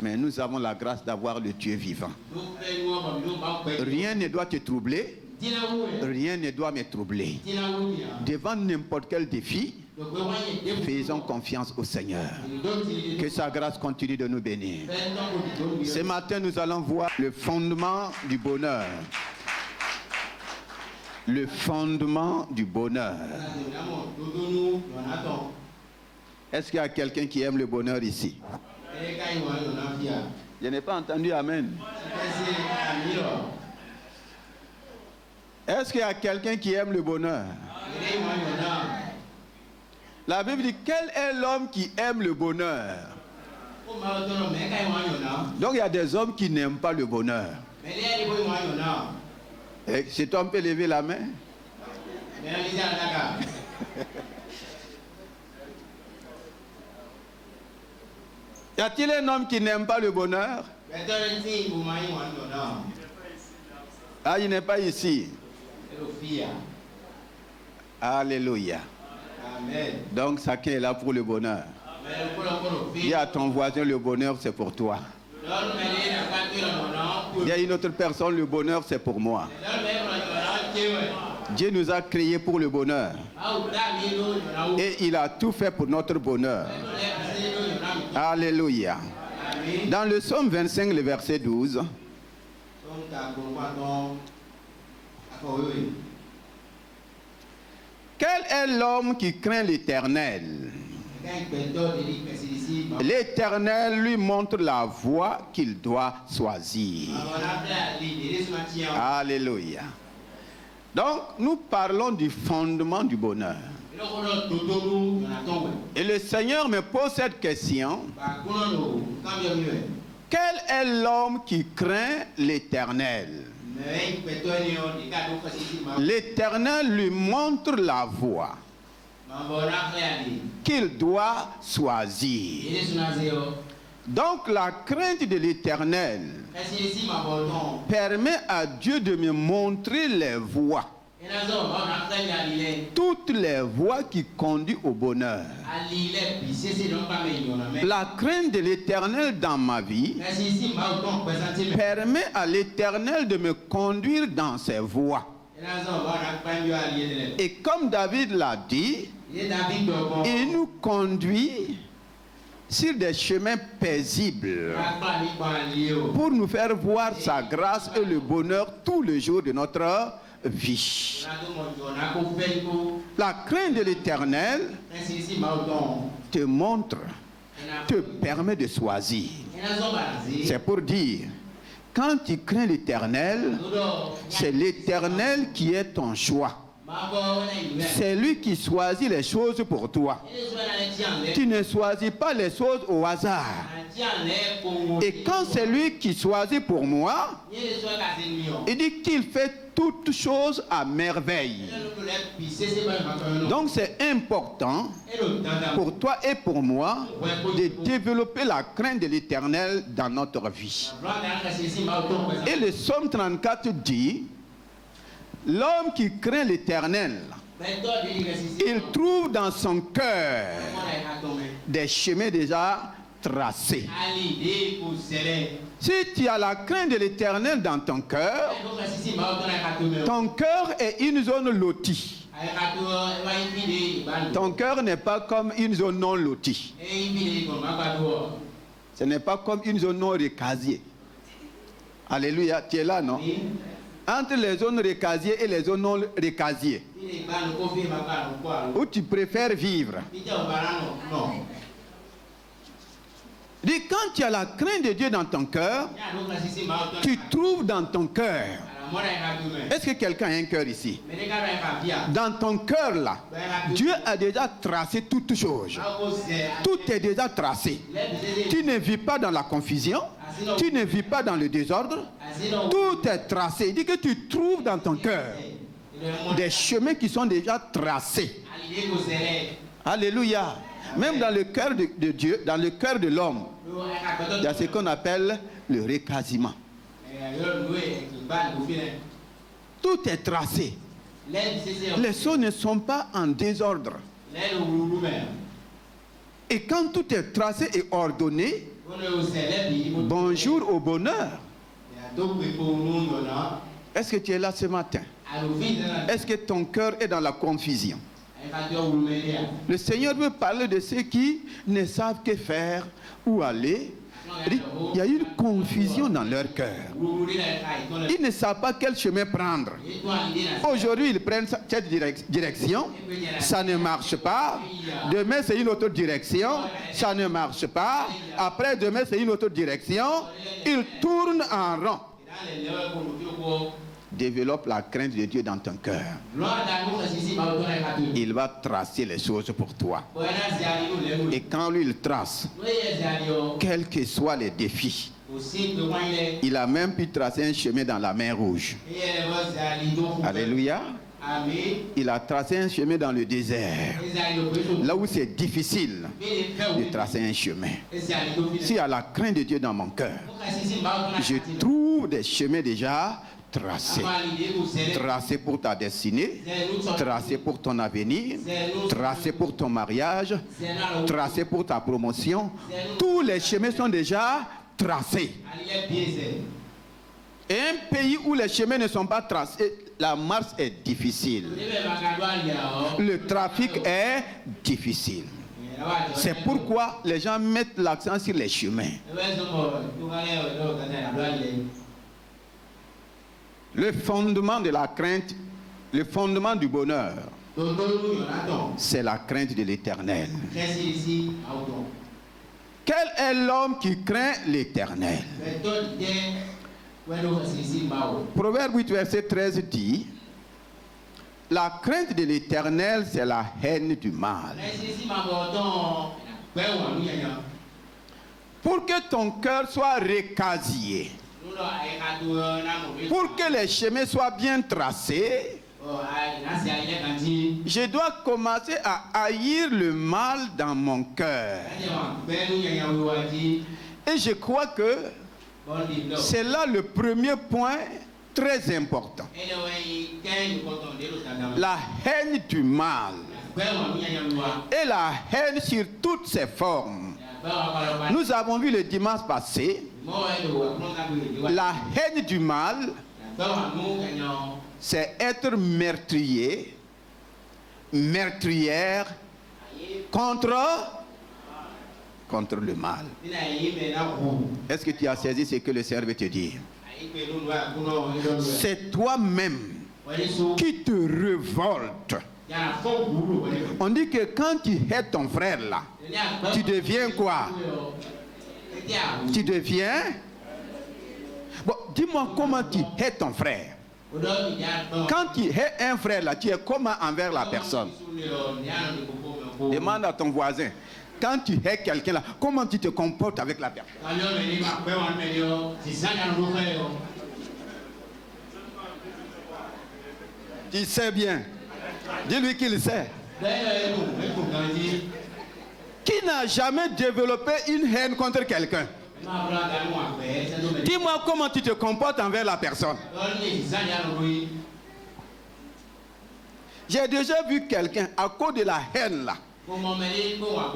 Mais nous avons la grâce d'avoir le Dieu vivant. Rien ne doit te troubler. Rien ne doit me troubler. Devant n'importe quel défi, faisons confiance au Seigneur. Que sa grâce continue de nous bénir. Ce matin, nous allons voir le fondement du bonheur. Le fondement du bonheur. Est-ce qu'il y a quelqu'un qui aime le bonheur ici? Je n'ai pas entendu amen. Est-ce qu'il y a quelqu'un qui aime le bonheur? La Bible dit, quel est l'homme qui aime le bonheur? Donc il y a des hommes qui n'aiment pas le bonheur. Et cet homme peut lever la main? Y a-t-il un homme qui n'aime pas le bonheur? Ah, il n'est pas ici. Alléluia. Amen. Donc chacun est là pour le bonheur. Dis à ton voisin, le bonheur c'est pour toi. Il y a une autre personne, le bonheur c'est pour moi. Dieu nous a créés pour le bonheur. Et il a tout fait pour notre bonheur. Alléluia. Dans le psaume 25, le verset 12. Quel est l'homme qui craint l'Éternel? L'Éternel lui montre la voie qu'il doit choisir. Alléluia. Donc, nous parlons du fondement du bonheur. Et le Seigneur me pose cette question. Quel est l'homme qui craint l'Éternel? L'Éternel lui montre la voie qu'il doit choisir. Donc la crainte de l'Éternel permet à Dieu de me montrer les voies. Toutes les voies qui conduisent au bonheur. La crainte de l'Éternel dans ma vie permet à l'Éternel de me conduire dans ses voies. Et comme David l'a dit, il nous conduit sur des chemins paisibles pour nous faire voir sa grâce et le bonheur tous les jours de notre vie. La crainte de l'Éternel te montre, te permet de choisir. C'est pour dire, quand tu crains l'Éternel, c'est l'Éternel qui est ton choix. C'est lui qui choisit les choses pour toi. Tu ne choisis pas les choses au hasard. Et quand c'est lui qui choisit pour moi, il dit qu'il fait toutes choses à merveille. Donc c'est important pour toi et pour moi de développer la crainte de l'Éternel dans notre vie. Et le psaume 34 dit, l'homme qui craint l'Éternel, il trouve dans son cœur des chemins déjà tracés. Si tu as la crainte de l'Éternel dans ton cœur est une zone lotie. Ton cœur n'est pas comme une zone non lotie. Ce n'est pas comme une zone non recasiée. Alléluia, tu es là, non? Entre les zones recasiées et les zones non recasiées, où tu préfères vivre. Dis, quand tu as la crainte de Dieu dans ton cœur, tu trouves dans ton cœur. Est-ce que quelqu'un a un cœur ici? Dans ton cœur là, Dieu a déjà tracé toutes choses. Tout est déjà tracé. Tu ne vis pas dans la confusion. Tu ne vis pas dans le désordre. Tout est tracé. Il dit que tu trouves dans ton cœur des chemins qui sont déjà tracés. Alléluia. Même dans le cœur de Dieu, dans le cœur de l'homme, il y a ce qu'on appelle le recasement. Tout est tracé. Les choses ne sont pas en désordre. Et quand tout est tracé et ordonné, Bonjour au bonheur. Est-ce que tu es là ce matin? Est-ce que ton cœur est dans la confusion? Le Seigneur veut parler de ceux qui ne savent que faire, où aller. Il y a une confusion dans leur cœur. Ils ne savent pas quel chemin prendre. Aujourd'hui, ils prennent cette direction. Ça ne marche pas. Demain, c'est une autre direction. Ça ne marche pas. Après, demain, c'est une autre direction. Ils tournent en rond. Développe la crainte de Dieu dans ton cœur. Il va tracer les choses pour toi. Et quand lui il trace, quels que soient les défis, il a même pu tracer un chemin dans la mer Rouge. Alléluia. Il a tracé un chemin dans le désert, là où c'est difficile de tracer un chemin. S'il y a la crainte de Dieu dans mon cœur, je trouve des chemins déjà tracés. Tracés pour ta destinée, tracés pour ton avenir, tracés pour ton mariage, tracés pour ta promotion. Tous les chemins sont déjà tracés. Et un pays où les chemins ne sont pas tracés, la marche est difficile. Le trafic est difficile. C'est pourquoi les gens mettent l'accent sur les chemins. Le fondement de la crainte, le fondement du bonheur, c'est la crainte de l'Éternel. Quel est l'homme qui craint l'Éternel? Proverbe 8, verset 13 dit: la crainte de l'Éternel, c'est la haine du mal. Pour que ton cœur soit recasillé, pour que les chemins soient bien tracés, je dois commencer à haïr le mal dans mon cœur. Et je crois que c'est là le premier point très important. La haine du mal. Et la haine sur toutes ses formes. Nous avons vu le dimanche passé, la haine du mal, c'est être meurtrier, meurtrière contre le mal. Est-ce que tu as saisi ce que le Seigneur veut te dire? C'est toi-même qui te révoltes. On dit que quand tu hais ton frère là, tu deviens quoi? Tu deviens... Bon, dis-moi comment tu hais ton frère. Quand tu hais un frère là, tu es comment envers la personne? Demande à ton voisin. Quand tu hais quelqu'un là, comment tu te comportes avec la personne? Tu sais bien. Dis-lui qu'il sait. Qui n'a jamais développé une haine contre quelqu'un? Dis-moi comment tu te comportes envers la personne. J'ai déjà vu quelqu'un, à cause de la haine là,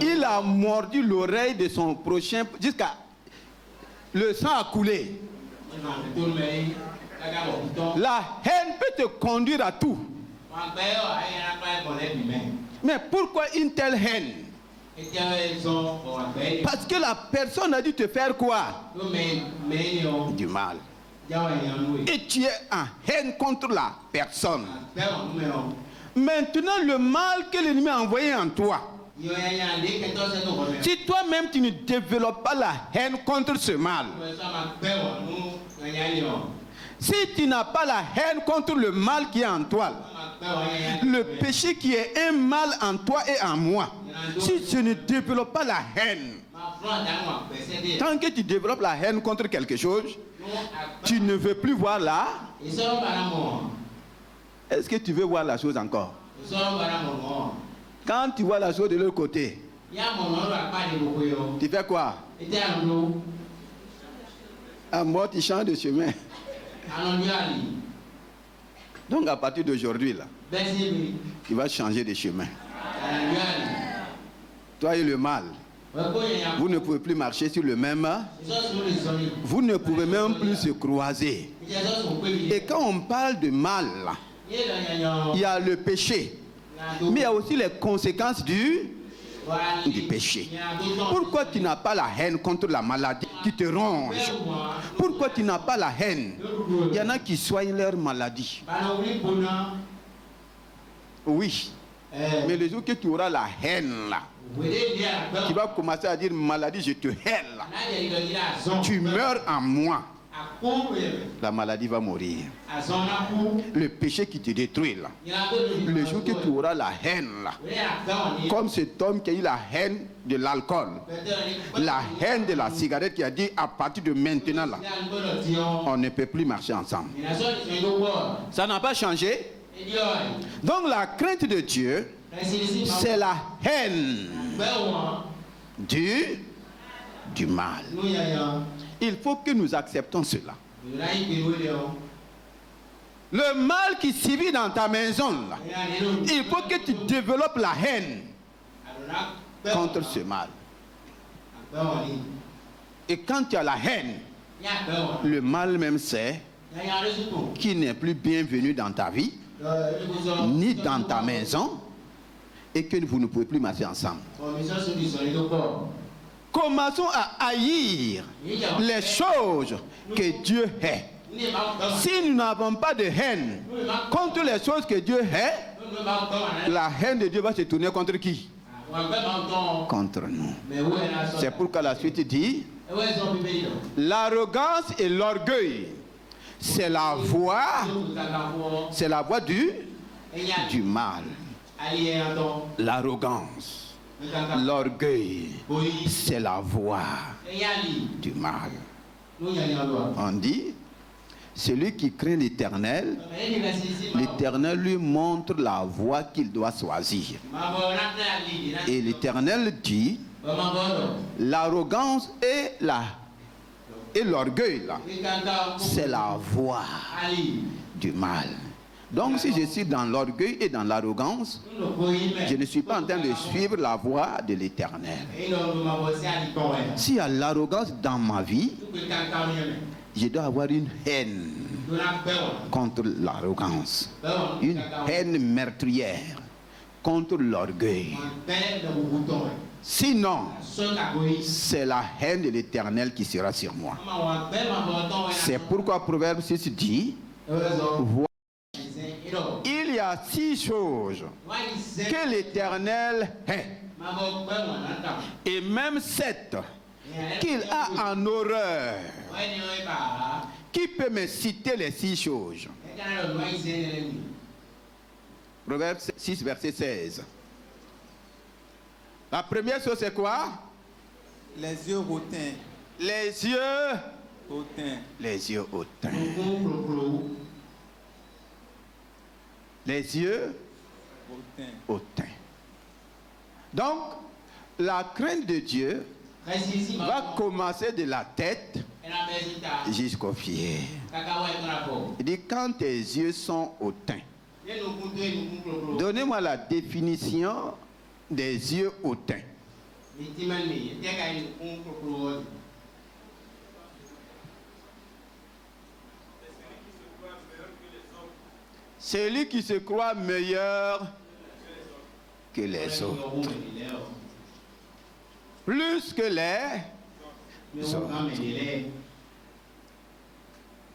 il a mordu l'oreille de son prochain jusqu'à... Le sang a coulé. La haine peut te conduire à tout. Mais pourquoi une telle haine? Parce que la personne a dû te faire quoi? Du mal. Et tu es en haine contre la personne. Maintenant, le mal que l'ennemi a envoyé en toi, si toi-même tu ne développes pas la haine contre ce mal, si tu n'as pas la haine contre le mal qui est en toi, le péché qui est un mal en toi et en moi, si tu ne développes pas la haine, tant que tu développes la haine contre quelque chose, tu ne veux plus voir là. Est-ce que tu veux voir la chose encore? Quand tu vois la chose de l'autre côté, tu fais quoi? À mort, tu changes de chemin. Donc à partir d'aujourd'hui là, tu vas changer de chemin. Toi et le mal, Vous ne pouvez plus marcher sur le même. Vous ne pouvez même plus se croiser. Et quand on parle de mal, il y a le péché. Mais il y a aussi les conséquences du péché. Pourquoi tu n'as pas la haine contre la maladie qui te ronge? Pourquoi tu n'as pas la haine? Il y en a qui soignent leur maladie. Oui. Mais le jour que tu auras la haine là, tu vas commencer à dire maladie, je te hais là. Tu meurs en moi. La maladie va mourir. Le péché qui te détruit là. Le jour que tu auras la haine là. Comme cet homme qui a eu la haine de l'alcool. La haine de la cigarette qui a dit à partir de maintenant là. On ne peut plus marcher ensemble. Ça n'a pas changé. Donc la crainte de Dieu, c'est la haine du mal. Il faut que nous acceptons cela. Le mal qui sévit dans ta maison, là, il faut que tu développes la haine contre ce mal. Et quand tu as la haine, le mal même sait qu'il n'est plus bienvenu dans ta vie, ni dans ta maison, et que vous ne pouvez plus marcher ensemble. Commençons à haïr les choses que Dieu hait. Si nous n'avons pas de haine contre les choses que Dieu hait, la haine de Dieu va se tourner contre qui? Contre nous. C'est pourquoi la suite dit, l'arrogance et l'orgueil, c'est la voie du mal. L'arrogance, l'orgueil, c'est la voie du mal. On dit, celui qui craint l'Éternel, l'Éternel lui montre la voie qu'il doit choisir. Et l'Éternel dit, l'arrogance et l'orgueil, c'est la voie du mal. Donc si je suis dans l'orgueil et dans l'arrogance, je ne suis pas en train de suivre la voie de l'Éternel. S'il y a l'arrogance dans ma vie, je dois avoir une haine contre l'arrogance, une haine meurtrière contre l'orgueil. Sinon, c'est la haine de l'Éternel qui sera sur moi. C'est pourquoi Proverbe 6 dit, il y a 6 choses que l'Éternel hait, et même 7 qu'il a en horreur. Qui peut me citer les 6 choses? Proverbe 6, verset 16. La première chose, c'est quoi? Les yeux hautains. Les yeux hautains. Les yeux hautains. Les yeux hautains. Donc, la crainte de Dieu va commencer de la tête jusqu'aux pieds. Il dit, quand tes yeux sont hautains. Donnez-moi la définition des yeux hautains. Celui qui se croit meilleur que les autres. Plus que les autres.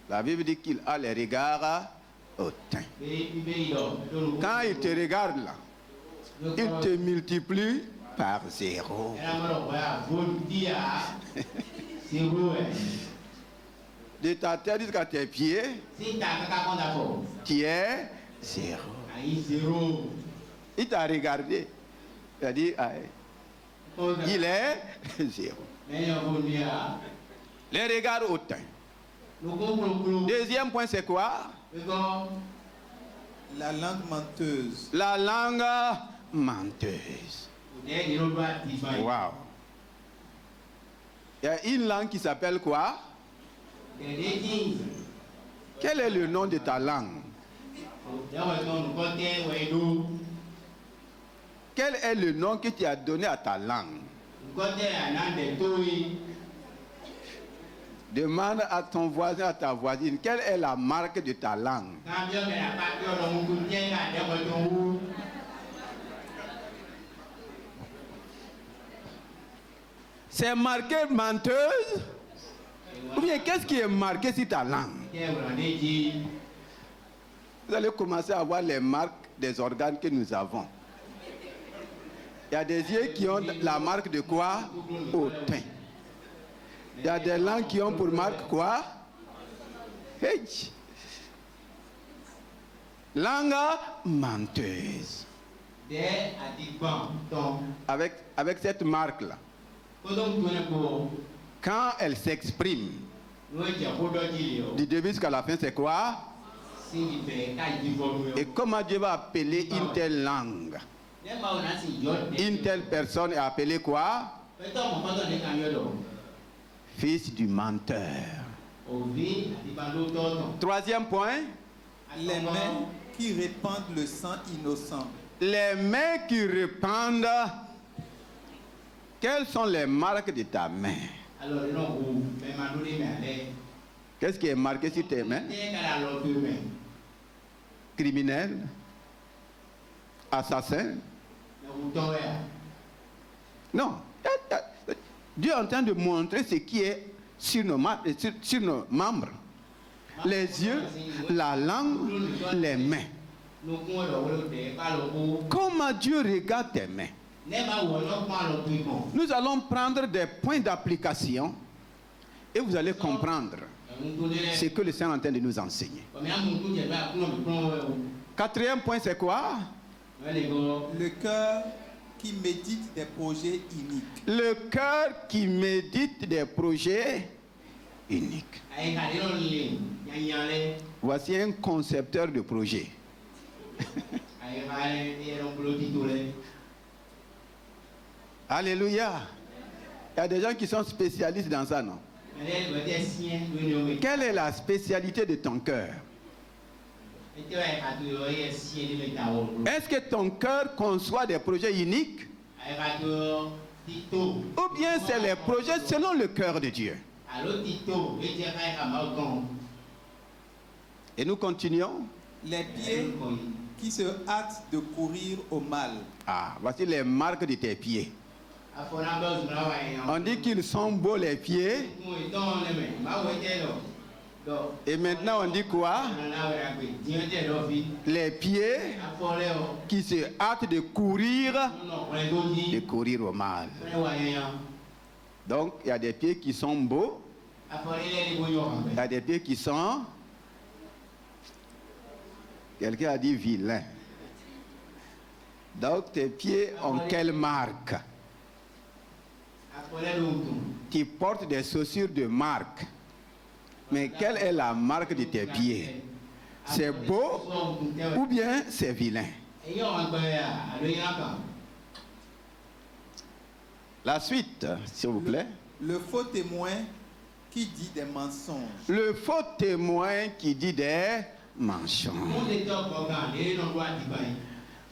La Bible dit qu'il a les regards hautains. Quand il te regarde là, il te multiplie par 0. De ta tête jusqu'à tes pieds, tu es 0. Il t'a regardé. Il a dit, il est 0. Les regards hautains. Deuxième point, c'est quoi? La langue menteuse. La langue menteuse. Wow. Il y a une langue qui s'appelle quoi? Quel est le nom de ta langue? Quel est le nom que tu as donné à ta langue? Demande à ton voisin, à ta voisine, quelle est la marque de ta langue? C'est marqué menteuse? Ou bien qu'est-ce qui est marqué sur ta langue? Vous allez commencer à voir les marques des organes que nous avons. Il y a des yeux qui ont la marque de quoi? Hautain. Il y a des langues qui ont pour marque quoi? Hey. Langue menteuse. Avec cette marque-là, quand elle s'exprime, du début jusqu'à la fin, c'est quoi? Et comment Dieu va appeler une telle langue? Une telle personne est appelée quoi? Fils du menteur. Troisième point. Les mains qui répandent le sang innocent. Les mains qui répandent. Quelles sont les marques de ta main? Qu'est-ce qui est marqué sur tes mains? Criminel? Assassin? Non. Dieu est en train de montrer ce qui est sur nos membres. Les yeux, la langue, les mains. Comment Dieu regarde tes mains? Nous allons prendre des points d'application et vous allez comprendre ce que le Seigneur est en train de nous enseigner. Quatrième point, c'est quoi? Le cœur qui médite des projets uniques. Le cœur qui médite des projets uniques. Voici un concepteur de projet. Alléluia. Il y a des gens qui sont spécialistes dans ça, non? Quelle est la spécialité de ton cœur? Est-ce que ton cœur conçoit des projets uniques? Ou bien c'est les projets selon le cœur de Dieu? Et nous continuons. Les pieds qui se hâtent de courir au mal. Ah, voici les marques de tes pieds. On dit qu'ils sont beaux les pieds. Et maintenant on dit quoi? Les pieds qui se hâtent de courir au mal. Donc il y a des pieds qui sont beaux. Il y a des pieds qui sont... Quelqu'un a dit vilains. Donc tes pieds ont quelle marque? Tu portes des chaussures de marque. Mais quelle est la marque de tes pieds? C'est beau ou bien c'est vilain? La suite, s'il vous plaît. Le faux témoin qui dit des mensonges. Le faux témoin qui dit des mensonges.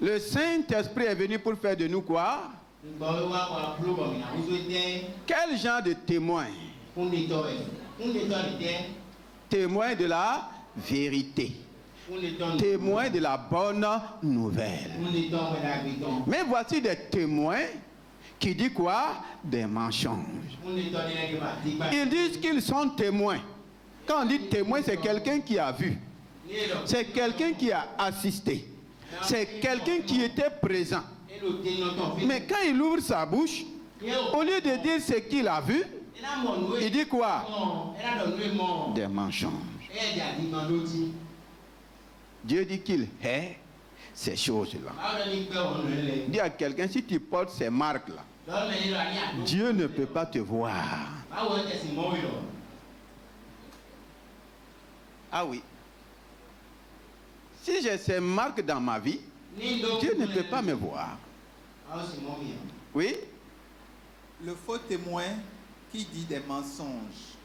Le Saint-Esprit est venu pour faire de nous quoi? Quel genre de témoin? Témoin de la vérité. Témoin de la bonne nouvelle. Mais voici des témoins qui disent quoi? Des mensonges. Ils disent qu'ils sont témoins. Quand on dit témoin, c'est quelqu'un qui a vu. C'est quelqu'un qui a assisté. C'est quelqu'un qui était présent. Mais quand il ouvre sa bouche, au lieu de dire ce qu'il a vu, il dit quoi? Des mensonges. Dieu dit qu'il hait ces choses-là. Dis à quelqu'un, si tu portes ces marques-là, Dieu ne peut pas te voir. Ah oui. Si j'ai ces marques dans ma vie, Dieu ne peut pas me voir. Oui? Le faux témoin qui dit des mensonges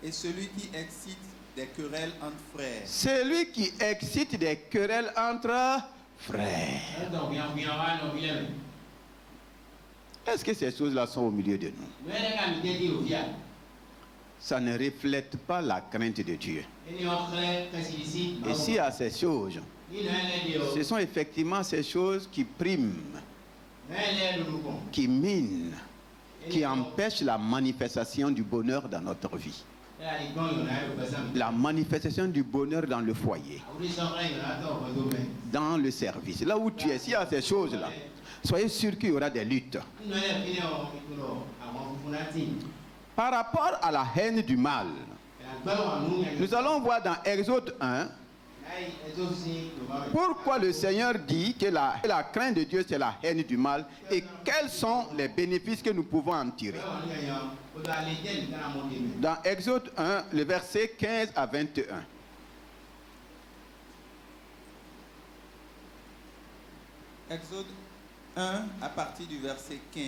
et celui qui excite des querelles entre frères. Celui qui excite des querelles entre frères. Est-ce que ces choses-là sont au milieu de nous? Ça ne reflète pas la crainte de Dieu. Et s'il y a ces choses, ce sont effectivement ces choses qui priment, qui minent, qui empêchent la manifestation du bonheur dans notre vie. La manifestation du bonheur dans le foyer, dans le service. Là où tu es, s'il y a ces choses-là, soyez sûr qu'il y aura des luttes. Par rapport à la haine du mal, nous allons voir dans Exode 1 pourquoi le Seigneur dit que la crainte de Dieu c'est la haine du mal et quels sont les bénéfices que nous pouvons en tirer. Dans Exode 1, le verset 15 à 21. Exode 1 à partir du verset 15.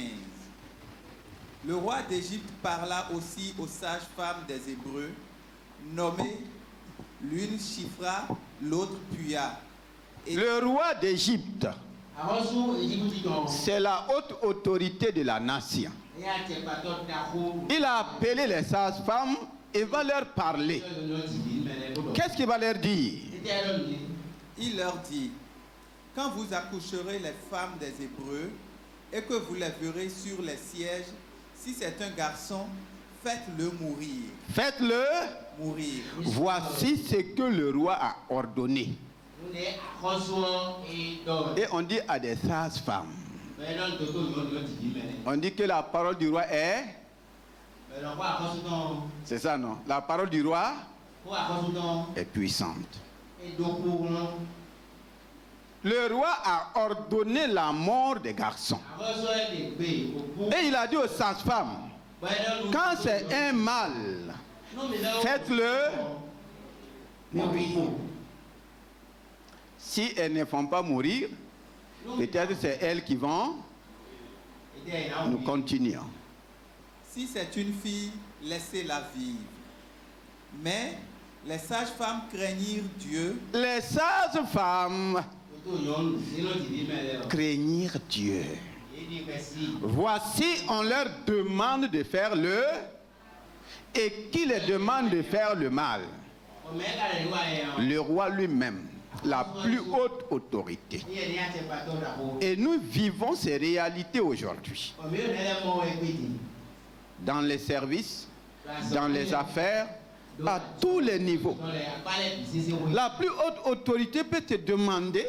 Le roi d'Égypte parla aussi aux sages-femmes des Hébreux, nommées l'une Shifra, l'autre Puya. Le roi d'Égypte, c'est la haute autorité de la nation. Il a appelé les sages-femmes et va leur parler. Qu'est-ce qu'il va leur dire? Il leur dit, quand vous accoucherez les femmes des Hébreux et que vous les verrez sur les sièges, si c'est un garçon, faites-le mourir. Faites-le mourir. Voici ce que le roi a ordonné. Et on dit à des sages-femmes. On dit que la parole du roi est... C'est ça, non? La parole du roi est puissante. Le roi a ordonné la mort des garçons. Et il a dit aux sages-femmes, quand c'est un mâle, faites-le mourir. Si elles ne font pas mourir, peut-être c'est elles qui vont. Nous continuons. Si c'est une fille, laissez-la vivre. Mais les sages-femmes craignirent Dieu. Les sages-femmes craignirent Dieu. Voici, on leur demande de faire le et qui les demande de faire le mal? Le roi lui-même, la plus haute autorité. Et nous vivons ces réalités aujourd'hui. Dans les services, dans les affaires, à tous les niveaux. La plus haute autorité peut te demander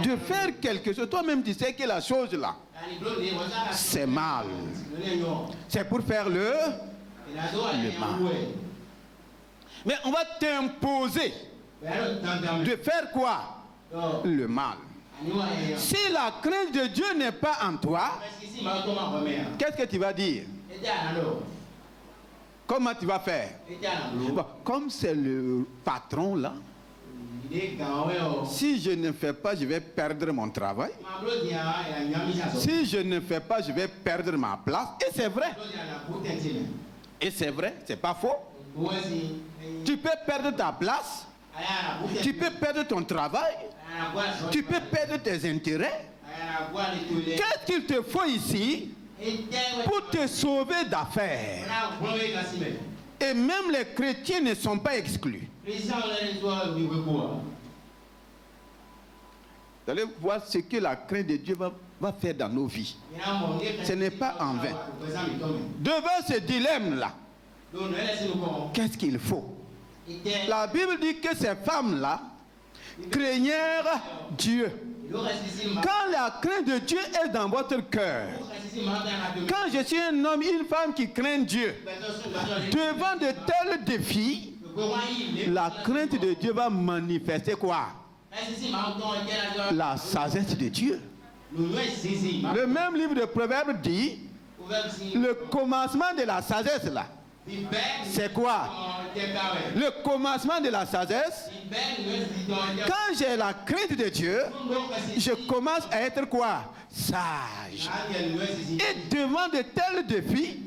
de faire quelque chose. Toi-même, tu sais que la chose là, c'est mal. C'est pour faire le mal. Mais on va t'imposer de faire quoi? Le mal. Si la crainte de Dieu n'est pas en toi, qu'est-ce que tu vas dire? Comment tu vas faire? Bon, comme c'est le patron là, si je ne fais pas, je vais perdre mon travail. Si je ne fais pas, je vais perdre ma place. Et c'est vrai. Et c'est vrai, c'est pas faux. Tu peux perdre ta place. Tu peux perdre ton travail. Tu peux perdre tes intérêts. Qu'est-ce qu'il te faut ici pour te sauver d'affaires? Et même les chrétiens ne sont pas exclus. Vous allez voir ce que la crainte de Dieu va faire dans nos vies. Ce n'est pas en vain. Devant ce dilemme-là, qu'est-ce qu'il faut? La Bible dit que ces femmes-là craignèrent Dieu. Quand la crainte de Dieu est dans votre cœur, quand je suis un homme, une femme qui craint Dieu, devant de tels défis, la crainte de Dieu va manifester quoi? La sagesse de Dieu. Le même livre de Proverbes dit, le commencement de la sagesse là, c'est quoi? Le commencement de la sagesse, quand j'ai la crainte de Dieu, je commence à être quoi? Sage. Et devant de tels défis,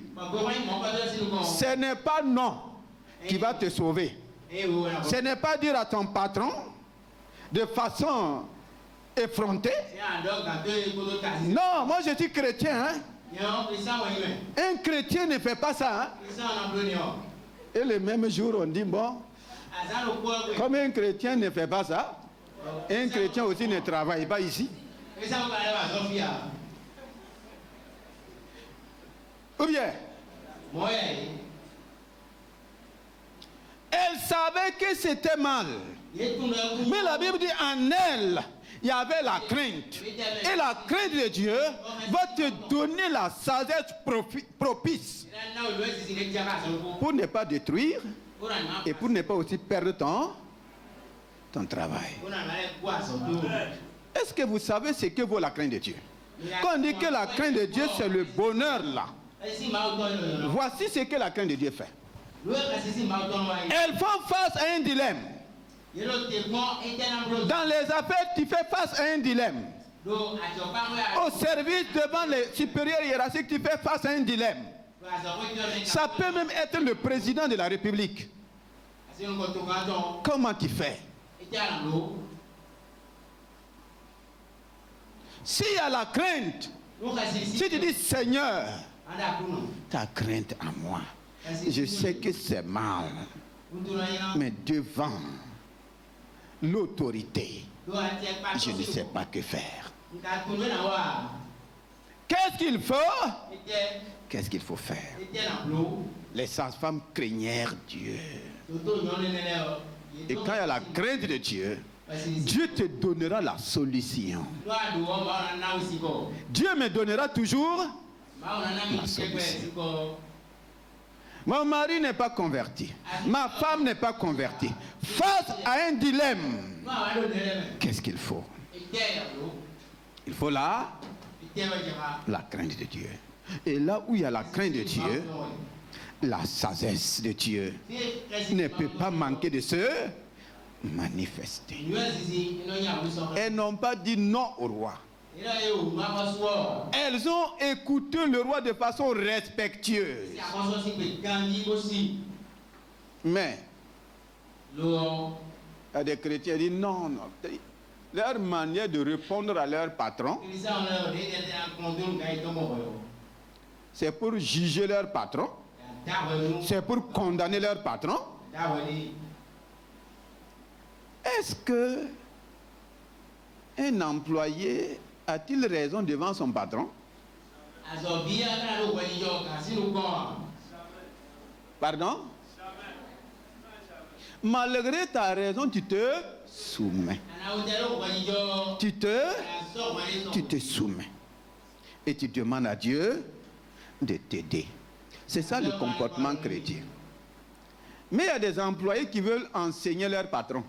ce n'est pas non qui va te sauver. Ce n'est pas dire à ton patron de façon effrontée, non, moi je suis chrétien, hein? Un chrétien ne fait pas ça. Hein? Et le même jour, on dit, bon, comme un chrétien ne fait pas ça, un chrétien aussi ne travaille pas ici. Ou bien, elle savait que c'était mal. Mais la Bible dit en elle, il y avait la crainte. Et la crainte de Dieu va te donner la sagesse propice pour ne pas détruire et pour ne pas aussi perdre ton travail. Est-ce que vous savez ce que vaut la crainte de Dieu? Quand on dit que la crainte de Dieu, c'est le bonheur là. Voici ce que la crainte de Dieu fait. Elles font face à un dilemme. Dans les affaires, tu fais face à un dilemme. Au service devant les supérieurs hiérarchiques, tu fais face à un dilemme. Ça peut même être le président de la République. Comment tu fais? S'il y a la crainte, si tu dis Seigneur, ta crainte à moi, je sais que c'est mal, mais devant l'autorité, je ne sais pas que faire. Qu'est-ce qu'il faut? Qu'est-ce qu'il faut faire? Les sages-femmes craignèrent Dieu. Et quand il y a la crainte de Dieu, Dieu te donnera la solution. Dieu me donnera toujours la solution. Mon mari n'est pas converti. Ma femme n'est pas convertie. Face à un dilemme, qu'est-ce qu'il faut? Il faut la crainte de Dieu. Et là où il y a la crainte de Dieu, la sagesse de Dieu ne peut pas manquer de se manifester. Elles n'ont pas dit non au roi. Elles ont écouté le roi de façon respectueuse. Mais il y a des chrétiens qui disent non, non. Leur manière de répondre à leur patron, c'est pour juger leur patron, c'est pour condamner leur patron. Est-ce que un employé a-t-il raison devant son patron? Pardon? Malgré ta raison, tu te soumets. Tu te soumets. Et tu demandes à Dieu de t'aider. C'est ça le comportement chrétien. Mais il y a des employés qui veulent enseigner leur patron.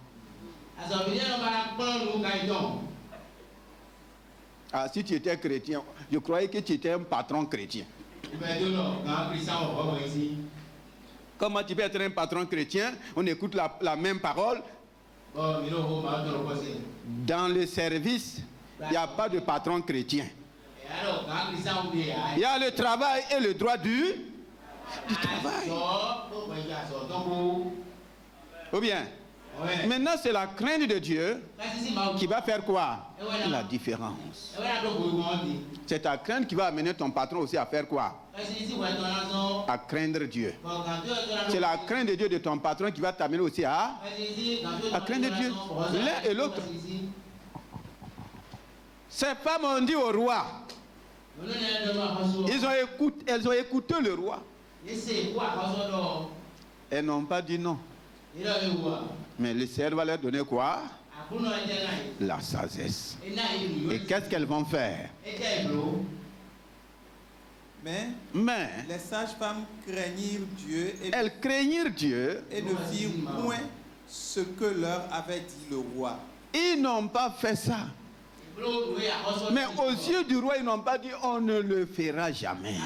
Ah, si tu étais chrétien, je croyais que tu étais un patron chrétien. Comment tu peux être un patron chrétien? On écoute la même parole. Dans le service, il n'y a pas de patron chrétien. Il y a le travail et le droit du travail. Ou bien, maintenant c'est la crainte de Dieu qui va faire quoi? La différence. C'est ta crainte qui va amener ton patron aussi à faire quoi? À craindre Dieu. C'est la crainte de Dieu de ton patron qui va t'amener aussi à craindre Dieu. L'un et l'autre. Ces femmes ont dit au roi. Elles ont écouté le roi. Elles n'ont pas dit non. Mais le Seigneur va leur donner quoi? La sagesse. Et qu'est-ce qu'elles vont faire? Mais les sages-femmes craignirent Dieu elles craignirent Dieu et ne firent point ce que leur avait dit le roi. Ils n'ont pas fait ça. Mais aux yeux du roi, ils n'ont pas dit on ne le fera jamais.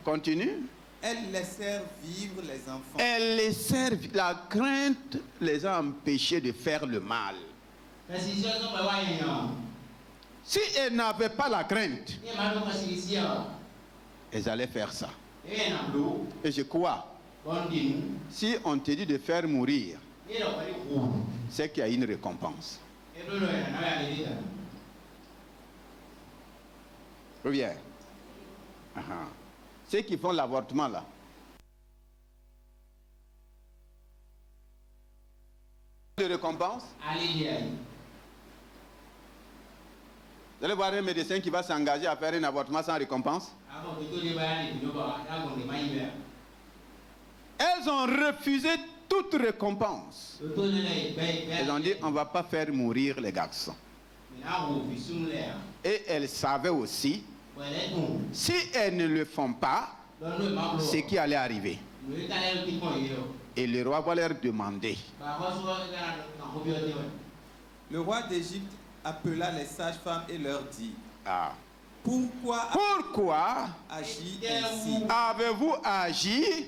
Continue. Elles laissèrent vivre les enfants. Elles laissèrent vivre. La crainte les a empêchés de faire le mal. Si elles n'avaient pas la crainte, elles allaient faire ça. Et je crois, si on te dit de faire mourir, c'est qu'il y a une récompense. Reviens. Ceux qui font l'avortement là. De récompense. Vous allez voir un médecin qui va s'engager à faire un avortement sans récompense. Elles ont refusé toute récompense. Elles ont dit, on ne va pas faire mourir les garçons. Et elles savaient aussi, si elles ne le font pas, ce qui allait arriver. Et le roi va leur demander. Le roi d'Égypte appela les sages-femmes et leur dit, pourquoi avez-vous agi ainsi?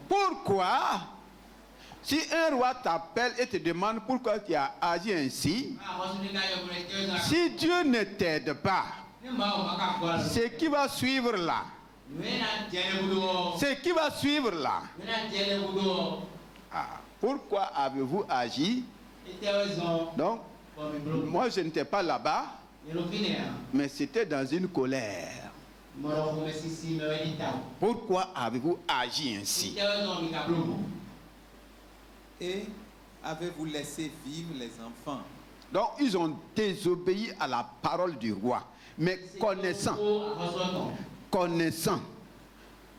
Pourquoi, si un roi t'appelle et te demande pourquoi tu as agi ainsi, si Dieu ne t'aide pas, ce qui va suivre là, pourquoi avez-vous agi? Donc, moi je n'étais pas là-bas, mais c'était dans une colère. Pourquoi avez-vous agi ainsi? Et avez-vous laissé vivre les enfants? Donc ils ont désobéi à la parole du roi. Mais connaissant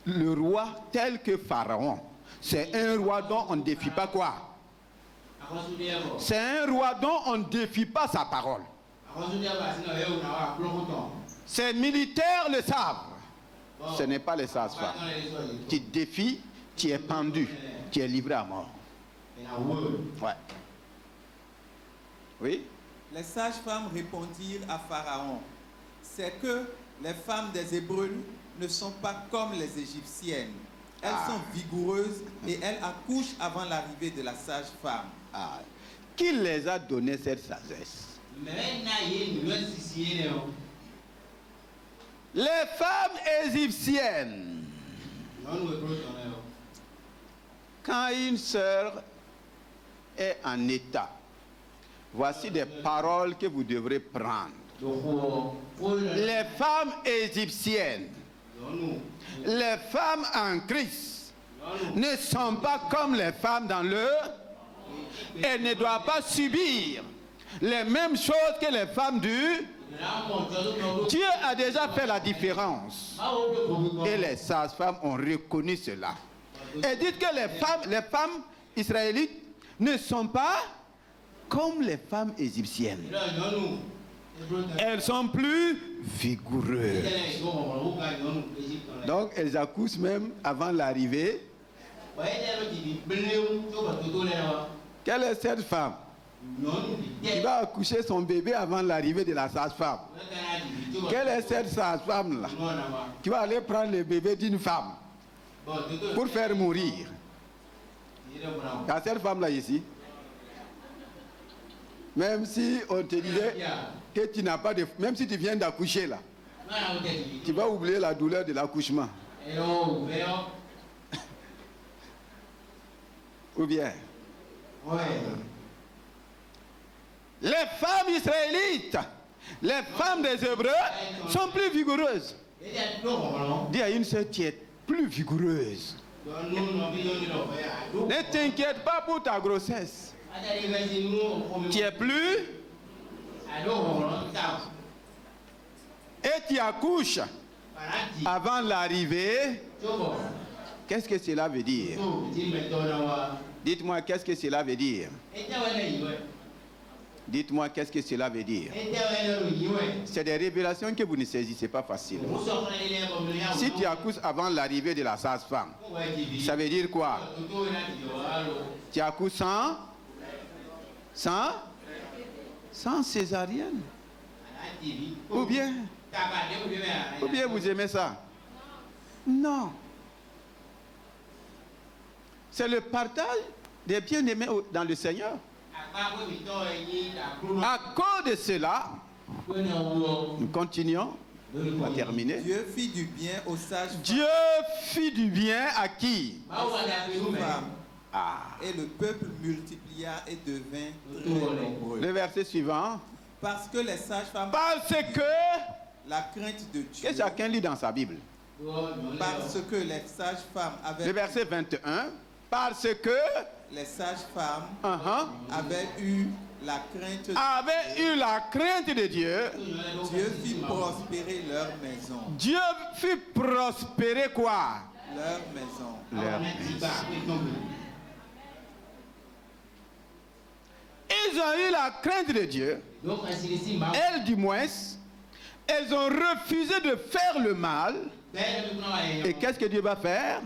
le roi tel que Pharaon, c'est un roi dont on ne défie pas quoi? C'est un roi dont on ne défie pas sa parole. Ces militaires le savent. Ce n'est pas les sages-femmes. Tu défies, tu es pendu, tu es livré à mort. Ouais. Oui? Les sages-femmes répondirent à Pharaon, c'est que les femmes des Hébreux ne sont pas comme les Égyptiennes. Elles sont vigoureuses et elles accouchent avant l'arrivée de la sage-femme. Qui les a donné cette sagesse? Les femmes égyptiennes. Quand une sœur est en état, voici des paroles que vous devrez prendre. Les femmes égyptiennes, les femmes en Christ ne sont pas comme les femmes dans le... Elles ne doivent pas subir les mêmes choses que les femmes du... Dieu a déjà fait la différence. Et les sages-femmes ont reconnu cela. Et dites que les femmes israélites ne sont pas comme les femmes égyptiennes. Elles sont plus vigoureuses. Donc elles accouchent même avant l'arrivée. Quelle est cette femme qui va accoucher son bébé avant l'arrivée de la sage-femme? Quelle est cette sage-femme-là qui va aller prendre le bébé d'une femme pour faire mourir? Il y a cette femme-là ici. Même si on te disait que tu n'as pas de... Même si tu viens d'accoucher là, tu vas oublier la douleur de l'accouchement. Ou bien... Les femmes israélites, les femmes des Hébreux sont plus vigoureuses. Dis à une sœur, tu es plus vigoureuse. Ne t'inquiète pas pour ta grossesse. Tu es plus... Et tu accouches avant l'arrivée. Qu'est-ce que cela veut dire? Dites-moi, qu'est-ce que cela veut dire? Dites-moi, qu'est-ce que cela veut dire? C'est des révélations que vous ne saisissez pas facilement. Si tu accouches avant l'arrivée de la sage-femme, ça veut dire quoi? Tu accouches sans césarienne? Ou bien vous aimez ça? Non. C'est le partage des bien-aimés dans le Seigneur. À cause de cela, nous continuons. On va terminer. Dieu fit du bien aux sages. Dieu fit du bien à qui? Et le peuple multiplia et devint très nombreux. Le verset suivant. Parce que les sages-femmes... Parce que la crainte de Dieu. Que chacun lit dans sa Bible. Parce que les sages-femmes avaient... Le verset 21. Parce que les sages-femmes avaient eu la crainte de Dieu. Dieu fit prospérer leur maison. Dieu fit prospérer quoi? Leur maison. Leur maison. Ils ont eu la crainte de Dieu. Elles, du moins, elles ont refusé de faire le mal. Et qu'est-ce que Dieu va faire?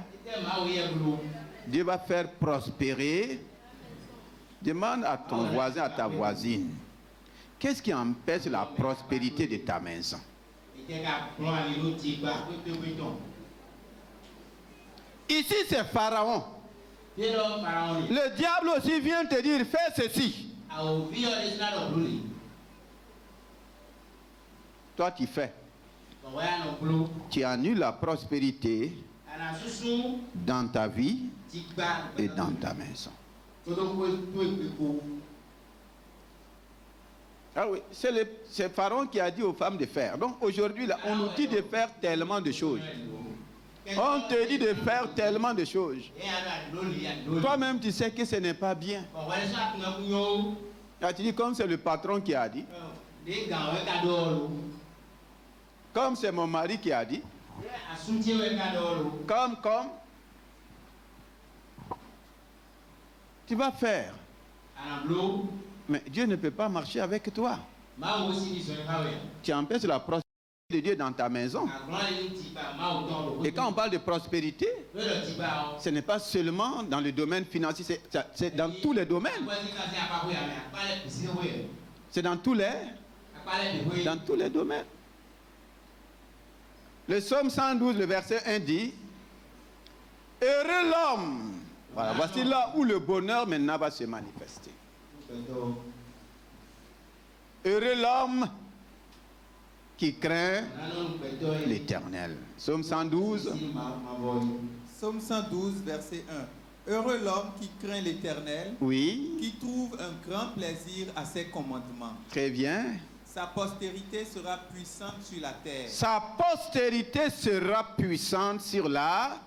Dieu va faire prospérer. Demande à ton voisin, à ta voisine, qu'est-ce qui empêche la prospérité de ta maison? Ici, c'est Pharaon. Le diable aussi vient te dire, fais ceci. Toi, tu fais. Tu annules la prospérité dans ta vie et dans ta maison. Ah oui, c'est Pharaon qui a dit aux femmes de faire. Donc aujourd'hui, là, on nous dit de faire tellement de choses. On te dit de faire tellement de choses. Toi-même, tu sais que ce n'est pas bien. Ah, tu dis comme c'est le patron qui a dit. Comme c'est mon mari qui a dit. Comme. Tu vas faire. Mais Dieu ne peut pas marcher avec toi. Tu empêches la prospérité de Dieu dans ta maison. Et quand on parle de prospérité, ce n'est pas seulement dans le domaine financier, c'est dans tous les domaines. C'est dans tous les domaines. Le psaume 112, le verset 1 dit, heureux l'homme. Voilà, voici là où le bonheur maintenant va se manifester. Heureux l'homme qui craint l'Éternel. Psaume 112. Psaume 112, verset 1. Heureux l'homme qui craint l'Éternel, oui, qui trouve un grand plaisir à ses commandements. Très bien. Sa postérité sera puissante sur la terre. Sa postérité sera puissante sur la...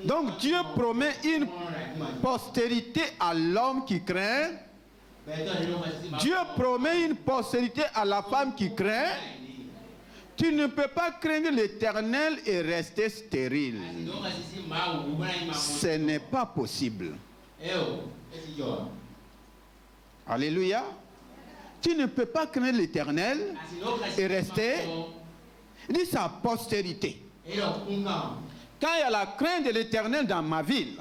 Donc Dieu promet une postérité à l'homme qui craint. Dieu promet une postérité à la femme qui craint. Tu ne peux pas craindre l'Éternel et rester stérile. Ce n'est pas possible. Alléluia. Tu ne peux pas craindre l'Éternel et rester. Dis sa postérité. Quand il y a la crainte de l'Éternel dans ma ville,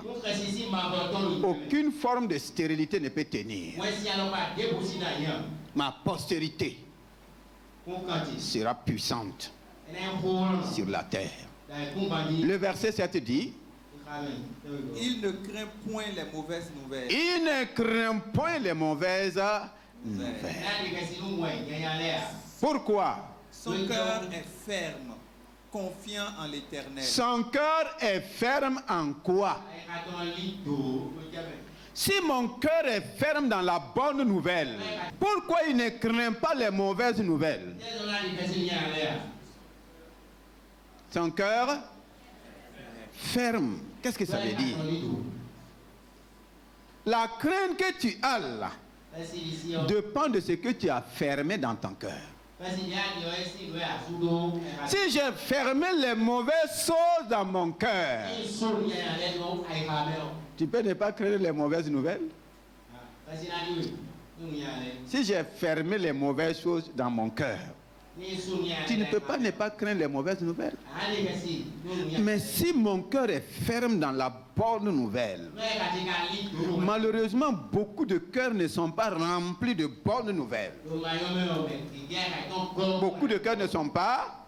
aucune forme de stérilité ne peut tenir. Ma postérité sera puissante sur la terre. Le verset 7 dit, il ne craint point les mauvaises nouvelles. Il ne craint point les mauvaises nouvelles. Pourquoi? Son cœur est ferme, confiant en l'Éternel. Son cœur est ferme en quoi? Si mon cœur est ferme dans la bonne nouvelle, pourquoi il ne craint pas les mauvaises nouvelles? Son cœur ferme. Qu'est-ce que ça veut dire? La crainte que tu as là dépend de ce que tu as fermé dans ton cœur. Si j'ai fermé les mauvaises choses dans mon cœur, tu peux ne pas craindre les mauvaises nouvelles. Si j'ai fermé les mauvaises choses dans mon cœur, tu ne peux pas ne pas craindre les mauvaises nouvelles. Mais si mon cœur est ferme dans la bonne nouvelle, malheureusement, beaucoup de cœurs ne sont pas remplis de bonnes nouvelles. Beaucoup de cœurs ne sont pas...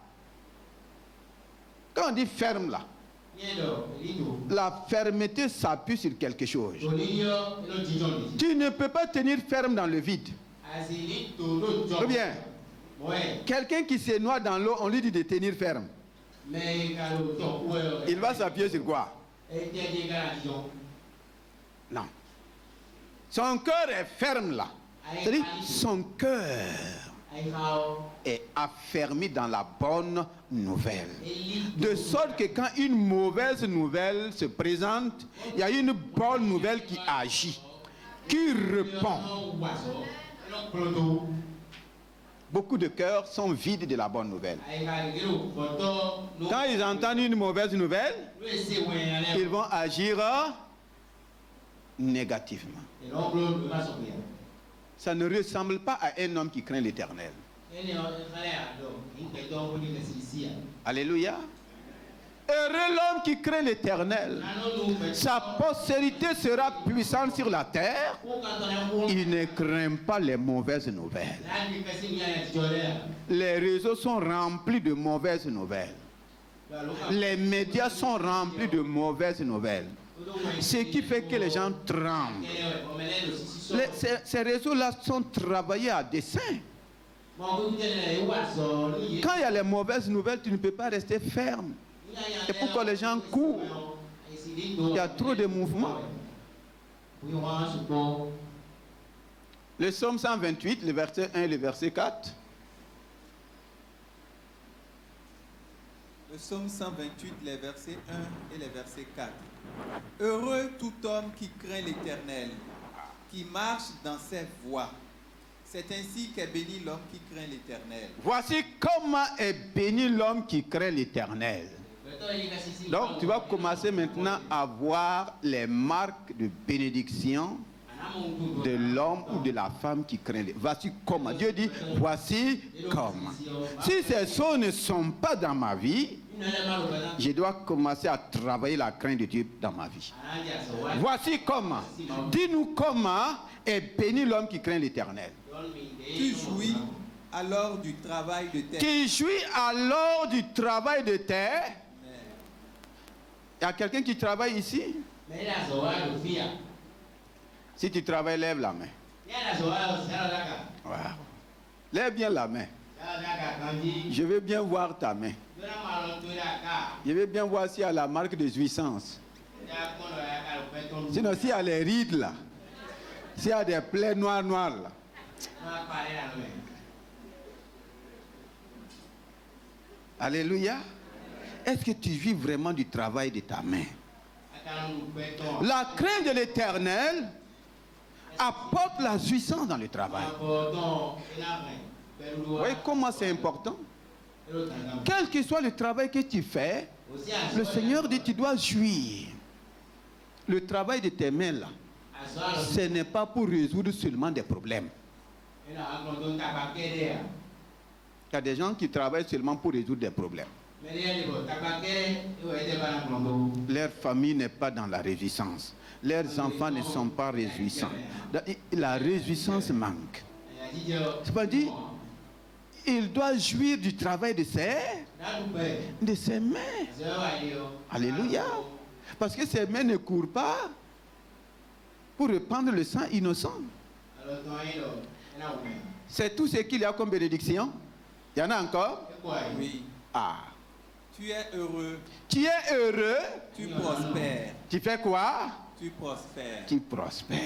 Quand on dit ferme là, la fermeté s'appuie sur quelque chose. Tu ne peux pas tenir ferme dans le vide. Ou bien, quelqu'un qui se noie dans l'eau, on lui dit de tenir ferme. Il va s'appuyer sur quoi? Non. Son cœur est ferme là. C'est-à-dire, son cœur est affermi dans la bonne nouvelle. De sorte que quand une mauvaise nouvelle se présente, il y a une bonne nouvelle qui agit, qui répond. Beaucoup de cœurs sont vides de la bonne nouvelle. Quand ils entendent une mauvaise nouvelle, ils vont agir négativement. Ça ne ressemble pas à un homme qui craint l'Éternel. Alléluia. Heureux l'homme qui craint l'Éternel. Sa postérité sera puissante sur la terre. Il ne craint pas les mauvaises nouvelles. Les réseaux sont remplis de mauvaises nouvelles. Les médias sont remplis de mauvaises nouvelles. Ce qui fait que les gens tremblent. Ces réseaux-là sont travaillés à dessein. Quand il y a les mauvaises nouvelles, tu ne peux pas rester ferme. C'est pourquoi les gens courent. Il y a trop de mouvements. Le psaume 128, le verset 1 et le verset 4. Le psaume 128, les versets 1 et les versets 4. Heureux tout homme qui craint l'Éternel, qui marche dans ses voies. C'est ainsi qu'est béni l'homme qui craint l'Éternel. Voici comment est béni l'homme qui craint l'Éternel. Donc tu vas commencer maintenant à voir les marques de bénédiction de l'homme ou de la femme qui craint. Voici comment. Dieu dit, voici comment. Si ces choses ne sont pas dans ma vie, je dois commencer à travailler la crainte de Dieu dans ma vie. Voici comment. Dis-nous comment est béni l'homme qui craint l'Éternel. Tu jouis alors du travail de terre. Qui jouit alors du travail de terre. Il y a quelqu'un qui travaille ici? Si tu travailles, lève la main. Wow. Lève bien la main. Je veux bien voir ta main. Je veux bien voir s'il y a la marque de jouissance. Sinon, s'il y a les rides là, s'il y a des plaies noires là. Alléluia. Est-ce que tu vis vraiment du travail de ta main? La crainte de l'Éternel apporte la jouissance dans le travail. Vous voyez comment c'est important? Quel que soit le travail que tu fais, le Seigneur dit que tu dois jouir. Le travail de tes mains là, ce n'est pas pour résoudre seulement des problèmes. Il y a des gens qui travaillent seulement pour résoudre des problèmes. Leur famille n'est pas dans la réjouissance. Leurs enfants ne sont pas réjouissants. La réjouissance manque. C'est pas dit, il doit jouir du travail de ses mains. Alléluia. Parce que ses mains ne courent pas pour répandre le sang innocent. C'est tout ce qu'il y a comme bénédiction. Il y en a encore? Oui. Ah. Tu es heureux. Tu es heureux. Tu prospères. Tu fais quoi? Tu prospères. Tu prospères.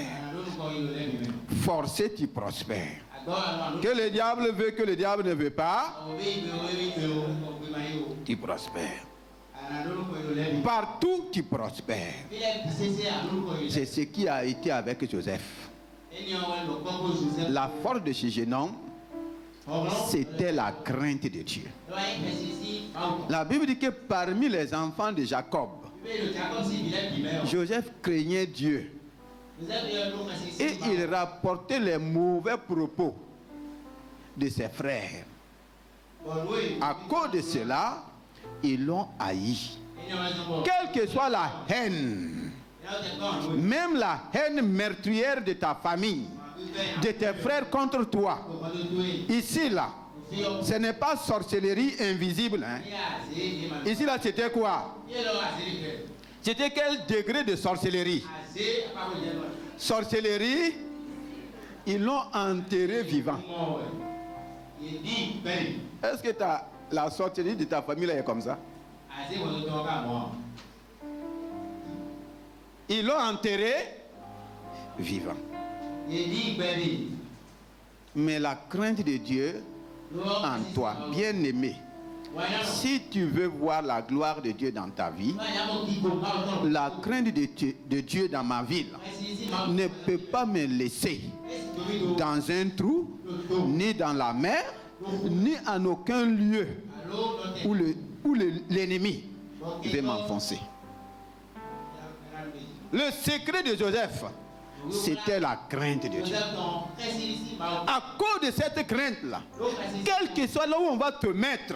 Forcé, tu prospères. Que le diable veut, que le diable ne veut pas, tu prospères. Partout, tu prospères. C'est ce qui a été avec Joseph. La force de ce jeune homme, c'était la crainte de Dieu. La Bible dit que parmi les enfants de Jacob, Joseph craignait Dieu. Et il rapportait les mauvais propos de ses frères. À cause de cela, ils l'ont haï. Quelle que soit la haine, même la haine meurtrière de ta famille, de tes frères contre toi, ici là, ce n'est pas sorcellerie invisible. Hein? Ici là, c'était quoi? C'était quel degré de sorcellerie? Sorcellerie, ils l'ont enterré vivant. Est-ce que la sorcellerie de ta famille là est comme ça? Ils l'ont enterré vivant. Mais la crainte de Dieu en toi. Bien-aimé, si tu veux voir la gloire de Dieu dans ta vie, la crainte de Dieu dans ma ville ne peut pas me laisser dans un trou, ni dans la mer, ni en aucun lieu où l'ennemi veut m'enfoncer. Le secret de Joseph, c'était la crainte de Dieu. À cause de cette crainte-là, quel que soit là où on va te mettre,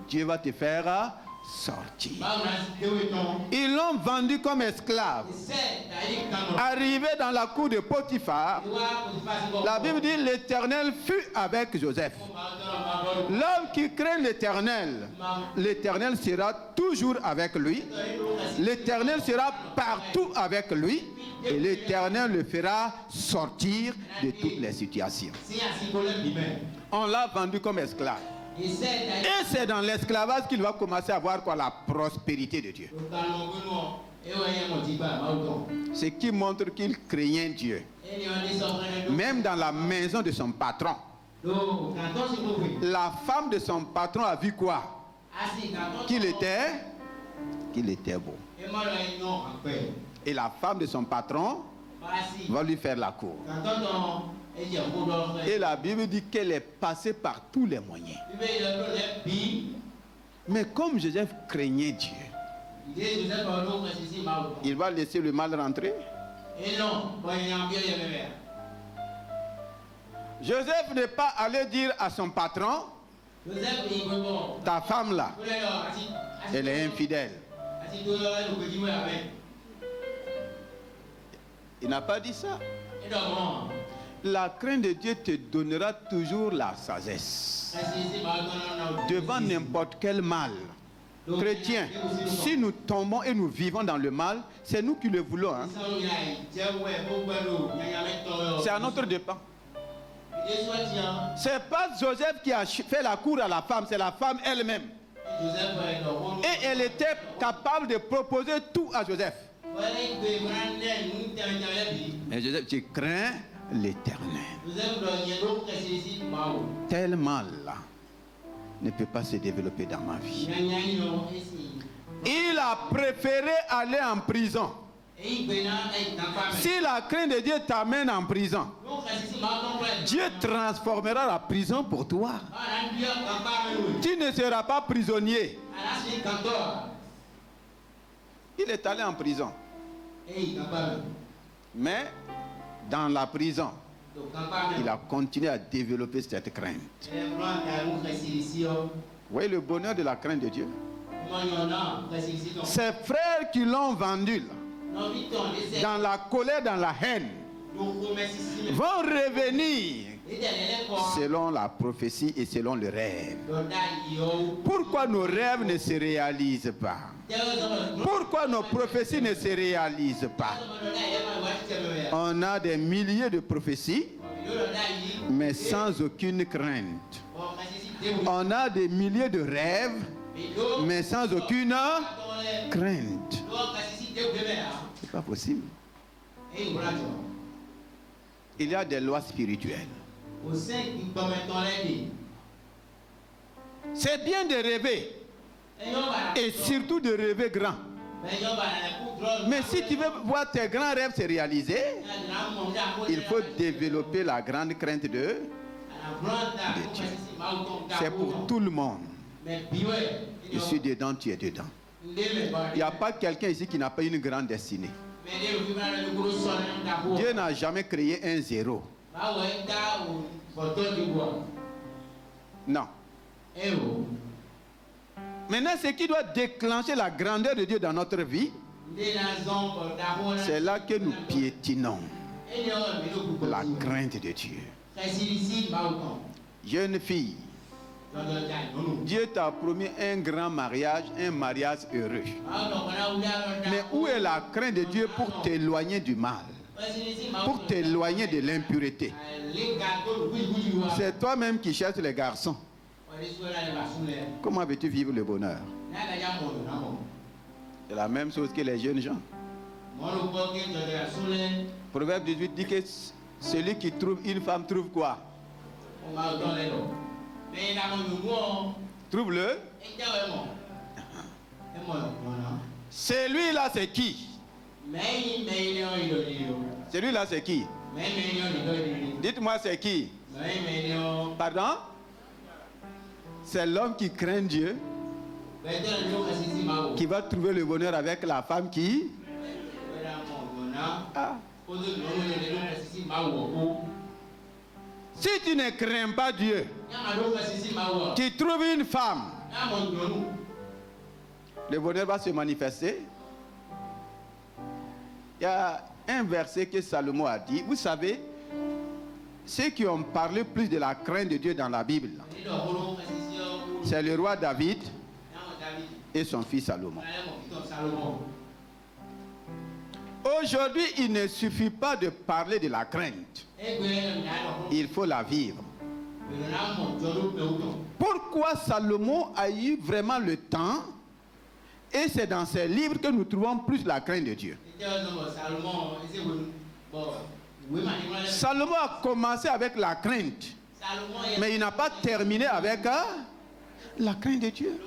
Dieu va te faire sortir. Ils l'ont vendu comme esclave. Arrivé dans la cour de Potiphar, la Bible dit l'Éternel fut avec Joseph. L'homme qui craint l'Éternel, l'Éternel sera toujours avec lui. L'Éternel sera partout avec lui. Et l'Éternel le fera sortir de toutes les situations. On l'a vendu comme esclave. Et c'est dans l'esclavage qu'il va commencer à voir quoi, la prospérité de Dieu. Ce qui montre qu'il craignait Dieu. Même dans la maison de son patron. La femme de son patron a vu quoi? Qu'il était beau. Et la femme de son patron va lui faire la cour. Et la Bible dit qu'elle est passée par tous les moyens. Mais comme Joseph craignait Dieu, il va laisser le mal rentrer. Joseph n'est pas allé dire à son patron, ta femme là, elle est infidèle. Il n'a pas dit ça. La crainte de Dieu te donnera toujours la sagesse devant n'importe quel mal. Chrétiens, si nous tombons et nous vivons dans le mal, c'est nous qui le voulons. Hein? C'est à notre dépens. C'est pas Joseph qui a fait la cour à la femme, c'est la femme elle-même. Et elle était capable de proposer tout à Joseph. Mais Joseph, tu crains l'Éternel. Tel mal là ne peut pas se développer dans ma vie. Il a préféré aller en prison. Si la crainte de Dieu t'amène en prison, Dieu transformera la prison pour toi. Tu ne seras pas prisonnier. Il est allé en prison. Mais dans la prison, il a continué à développer cette crainte. Vous voyez le bonheur de la crainte de Dieu? Ses frères qui l'ont vendu là, dans la colère, dans la haine, vont revenir selon la prophétie et selon le rêve. Pourquoi nos rêves ne se réalisent pas? Pourquoi nos prophéties ne se réalisent pas? On a des milliers de prophéties, mais sans aucune crainte. On a des milliers de rêves, mais sans aucune crainte. C'est pas possible. Il y a des lois spirituelles. C'est bien de rêver. Et surtout de rêver grand. Mais si tu veux voir tes grands rêves se réaliser, il faut développer la grande crainte de Dieu. C'est pour tout le monde. Je suis dedans, tu es dedans. Il n'y a pas quelqu'un ici qui n'a pas une grande destinée. Dieu n'a jamais créé un zéro. Non. Maintenant, ce qui doit déclencher la grandeur de Dieu dans notre vie, c'est là que nous piétinons la crainte de Dieu. Jeune fille, Dieu t'a promis un grand mariage, un mariage heureux. Mais où est la crainte de Dieu pour t'éloigner du mal, pour t'éloigner de l'impureté? C'est toi-même qui cherches les garçons. Comment veux-tu vivre le bonheur? C'est la même chose que les jeunes gens. Proverbe 18 dit que celui qui trouve une femme trouve quoi? Trouve-le. Celui-là, c'est qui? Celui-là, c'est qui? Dites-moi, c'est qui? Pardon? C'est l'homme qui craint Dieu, qui va trouver le bonheur avec la femme qui... Ah. Si tu ne crains pas Dieu, tu trouves une femme, le bonheur va se manifester. Il y a un verset que Salomon a dit. Vous savez, ceux qui ont parlé plus de la crainte de Dieu dans la Bible, c'est le roi David et son fils Salomon. Aujourd'hui, il ne suffit pas de parler de la crainte. Il faut la vivre. Pourquoi Salomon a eu vraiment le temps? Et c'est dans ses livres que nous trouvons plus la crainte de Dieu. Salomon a commencé avec la crainte, mais il n'a pas terminé avec la crainte de Dieu.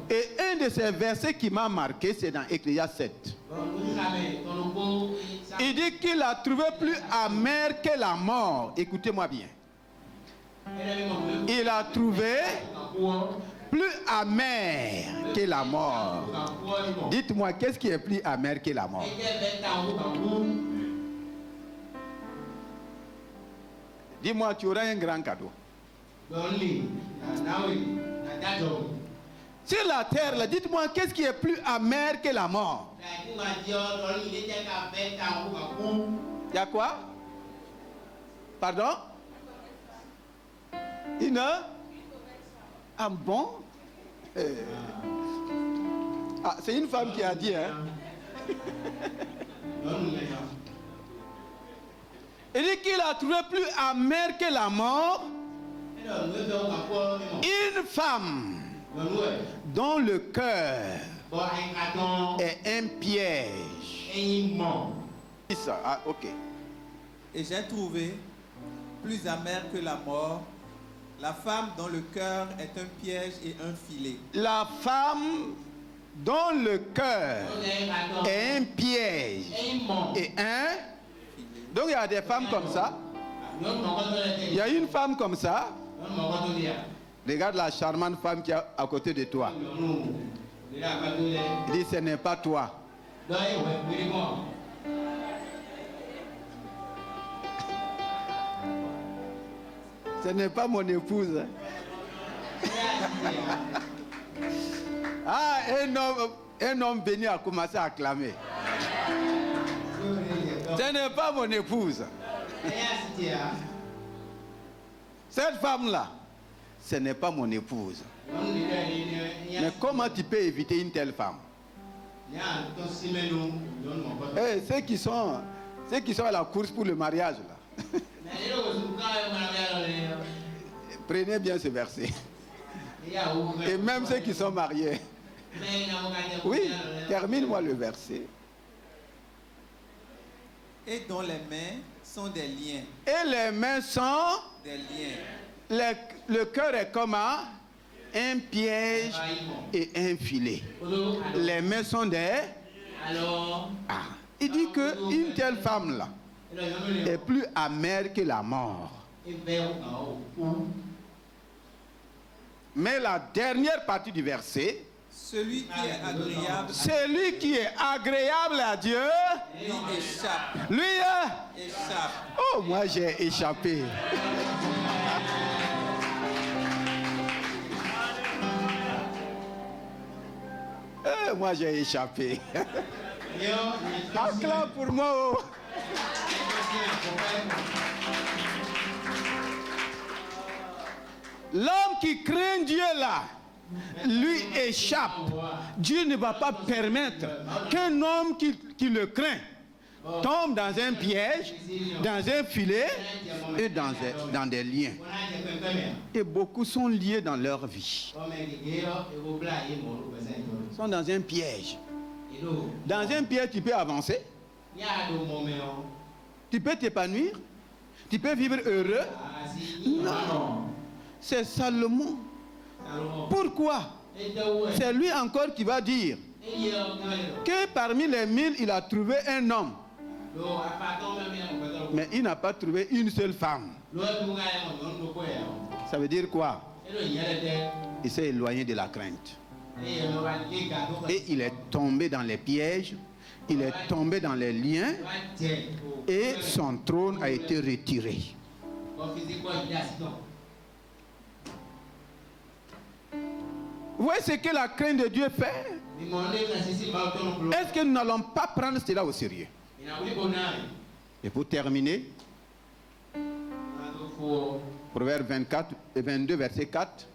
Et un de ces versets qui m'a marqué, c'est dans Ecclésiaste 7. Il dit qu'il a trouvé plus amer que la mort. Écoutez-moi bien. Il a trouvé plus amer que la mort. Dites-moi, qu'est-ce qui est plus amer que la mort? Dis-moi, tu auras un grand cadeau. Sur la terre, là, dites-moi, qu'est-ce qui est plus amer que la mort? Il y a quoi? Pardon? Une? Ah bon? Ah, c'est une femme qui a dit, hein? Il dit qu'il a trouvé plus amer que la mort une femme dont le cœur est un piège. Ah, ok. Et j'ai trouvé plus amer que la mort la femme dont le cœur est un piège et un filet. La femme dont le cœur est un piège et un... Donc il y a des femmes comme ça. Il y a une femme comme ça. Regarde la charmante femme qui est à côté de toi. Il dit, ce n'est pas toi. Ce n'est pas mon épouse. Ah, un homme venu a commencé à clamer. Ce n'est pas mon épouse. Cette femme-là, ce n'est pas mon épouse. Mais comment tu peux éviter une telle femme? Hey, ceux qui sont à la course pour le mariage, là. Prenez bien ce verset. Et même ceux qui sont mariés. Oui, termine-moi le verset. Et dont les mains sont des liens. Et les mains sont des liens. Le cœur est comme un piège et un filet. Les mains sont des... Ah, il dit qu'une telle femme-là est plus amère que la mort. Mais la dernière partie du verset, celui qui est agréable à Dieu, lui échappe. Lui échappe. Oh, moi j'ai échappé. Moi j'ai échappé. Acclame pour moi. Oh. L'homme qui craint Dieu là, lui échappe. Dieu ne va pas permettre qu'un homme qui le craint tombe dans un piège, dans un filet et dans des liens. Et beaucoup sont liés dans leur vie. Ils sont dans un piège. Dans un piège, tu peux avancer. Tu peux t'épanouir. Tu peux vivre heureux? Non. C'est Salomon. Pourquoi? C'est lui encore qui va dire que parmi les 1000, il a trouvé un homme. Mais il n'a pas trouvé une seule femme. Ça veut dire quoi? Il s'est éloigné de la crainte. Et il est tombé dans les pièges. Il est tombé dans les liens. Et son trône a été retiré. Vous voyez ce que la crainte de Dieu fait? Est-ce que nous n'allons pas prendre cela au sérieux? Et pour terminer, Proverbe 22, verset 4.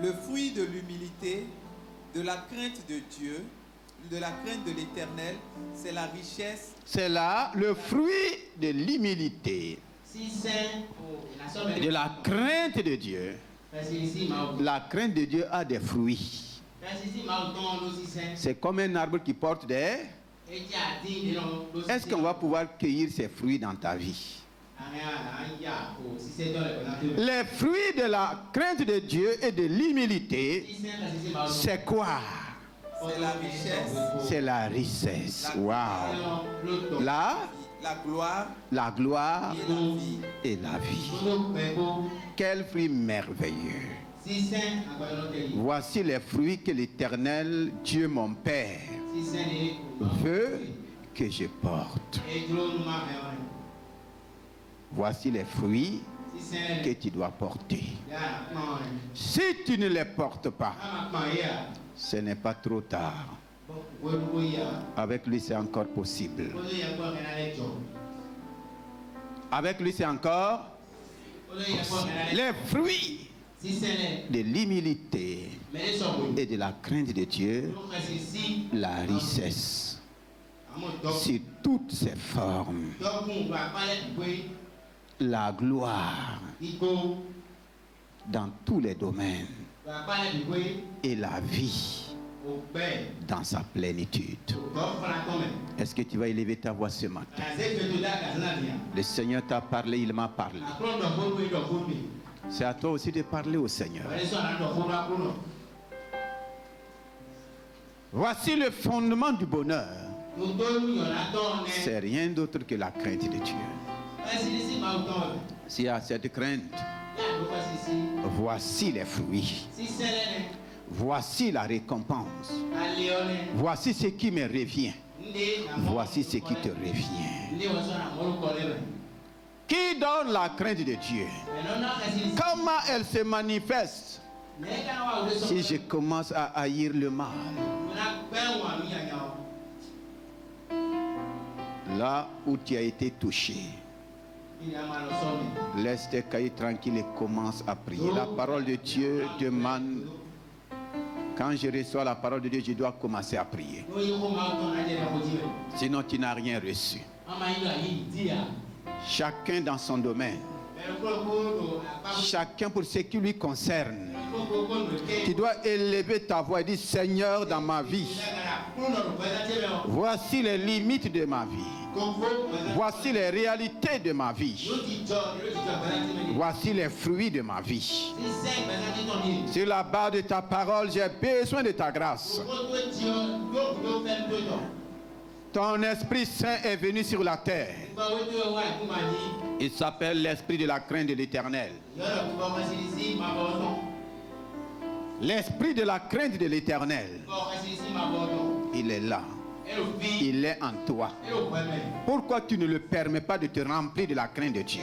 Le fruit de l'humilité, de la crainte de Dieu, de la crainte de l'Éternel, c'est la richesse. C'est là le fruit de l'humilité, de la crainte de Dieu. La crainte de Dieu a des fruits. C'est comme un arbre qui porte des... Est-ce qu'on va pouvoir cueillir ces fruits dans ta vie? Les fruits de la crainte de Dieu et de l'humilité, c'est quoi? C'est la richesse. C'est la richesse. Waouh. La gloire et la vie. Quel fruit merveilleux. Voici les fruits que l'Éternel, Dieu mon Père, veut que je porte. Voici les fruits que tu dois porter. Si tu ne les portes pas, ce n'est pas trop tard. Avec lui, c'est encore possible. Avec lui, c'est encore possible. Les fruits de l'humilité et de la crainte de Dieu, la richesse, sur toutes ses formes, la gloire dans tous les domaines et la vie dans sa plénitude. Est-ce que tu vas élever ta voix ce matin? Le Seigneur t'a parlé, il m'a parlé. C'est à toi aussi de parler au Seigneur. Voici le fondement du bonheur. C'est rien d'autre que la crainte de Dieu. S'il y a cette crainte, voici les fruits. Voici la récompense. Voici ce qui me revient. Voici ce qui te revient. Qui donne la crainte de Dieu? Comment elle se manifeste? Si je commence à haïr le mal, là où tu as été touché, laisse tes cahiers tranquilles et commence à prier. La parole de Dieu demande, quand je reçois la parole de Dieu, je dois commencer à prier. Sinon, tu n'as rien reçu. Chacun dans son domaine. Chacun pour ce qui lui concerne. Tu dois élever ta voix et dire, Seigneur, dans ma vie, voici les limites de ma vie. Voici les réalités de ma vie. Voici les fruits de ma vie. Sur la base de ta parole, j'ai besoin de ta grâce. Ton Esprit Saint est venu sur la terre. Il s'appelle l'Esprit de la crainte de l'Éternel. L'Esprit de la crainte de l'Éternel, il est là. Il est en toi. Pourquoi tu ne le permets pas de te remplir de la crainte de Dieu?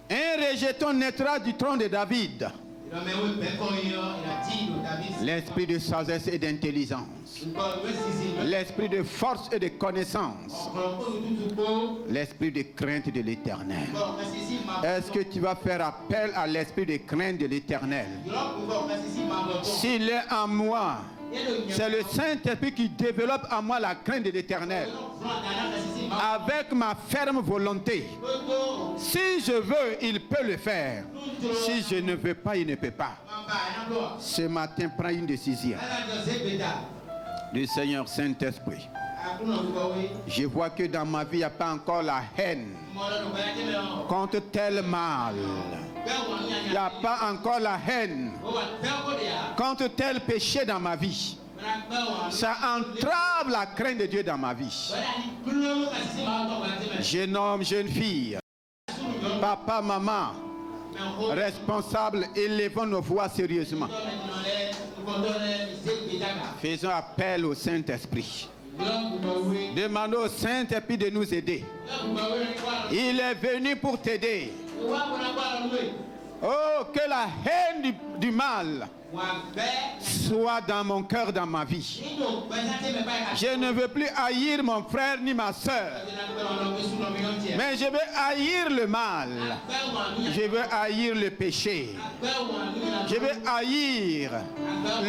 Un rejeton naîtra du trône de David. L'esprit de sagesse et d'intelligence. L'esprit de force et de connaissance. L'esprit de crainte de l'Éternel. Est-ce que tu vas faire appel à l'esprit de crainte de l'Éternel? S'il est en moi, c'est le Saint-Esprit qui développe en moi la crainte de l'Éternel. Avec ma ferme volonté. Si je veux, il peut le faire. Si je ne veux pas, il ne peut pas. Ce matin, prends une décision. Du Seigneur Saint-Esprit, Je vois que dans ma vie, il n'y a pas encore la haine contre tel mal. Il n'y a pas encore la haine contre tel péché dans ma vie. Ça entrave la crainte de Dieu dans ma vie. Jeune homme, jeune fille, papa, maman, responsable, élevons nos voix sérieusement. Faisons appel au Saint-Esprit. Demandons au Saint-Esprit de nous aider. Il est venu pour t'aider. Oh, que la haine du mal soit dans mon cœur, dans ma vie. Je ne veux plus haïr mon frère ni ma soeur, mais je veux haïr le mal. Je veux haïr le péché. Je veux haïr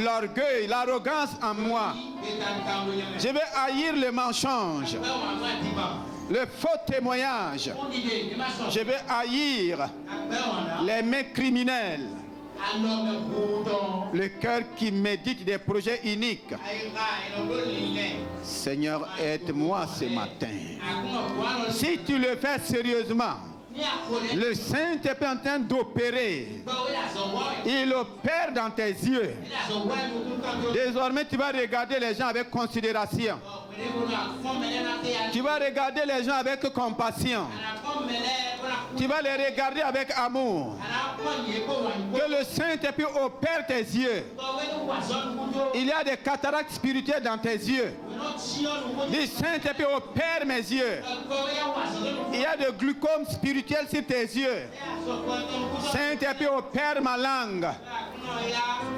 l'orgueil, l'arrogance en moi. Je veux haïr le mensonge, le faux témoignage. Je veux haïr les mains criminels. Le cœur qui médite des projets uniques. Seigneur, aide-moi ce matin. Si tu le fais sérieusement, le Saint-Esprit est en train d'opérer. Il opère dans tes yeux. Désormais, tu vas regarder les gens avec considération. Tu vas regarder les gens avec compassion. Tu vas les regarder avec amour. Que le Saint-Esprit opère tes yeux. Il y a des cataractes spirituelles dans tes yeux. Le Saint-Esprit opère mes yeux. Il y a des glucomes spirituels sur tes yeux. Saint-Esprit opère ma langue.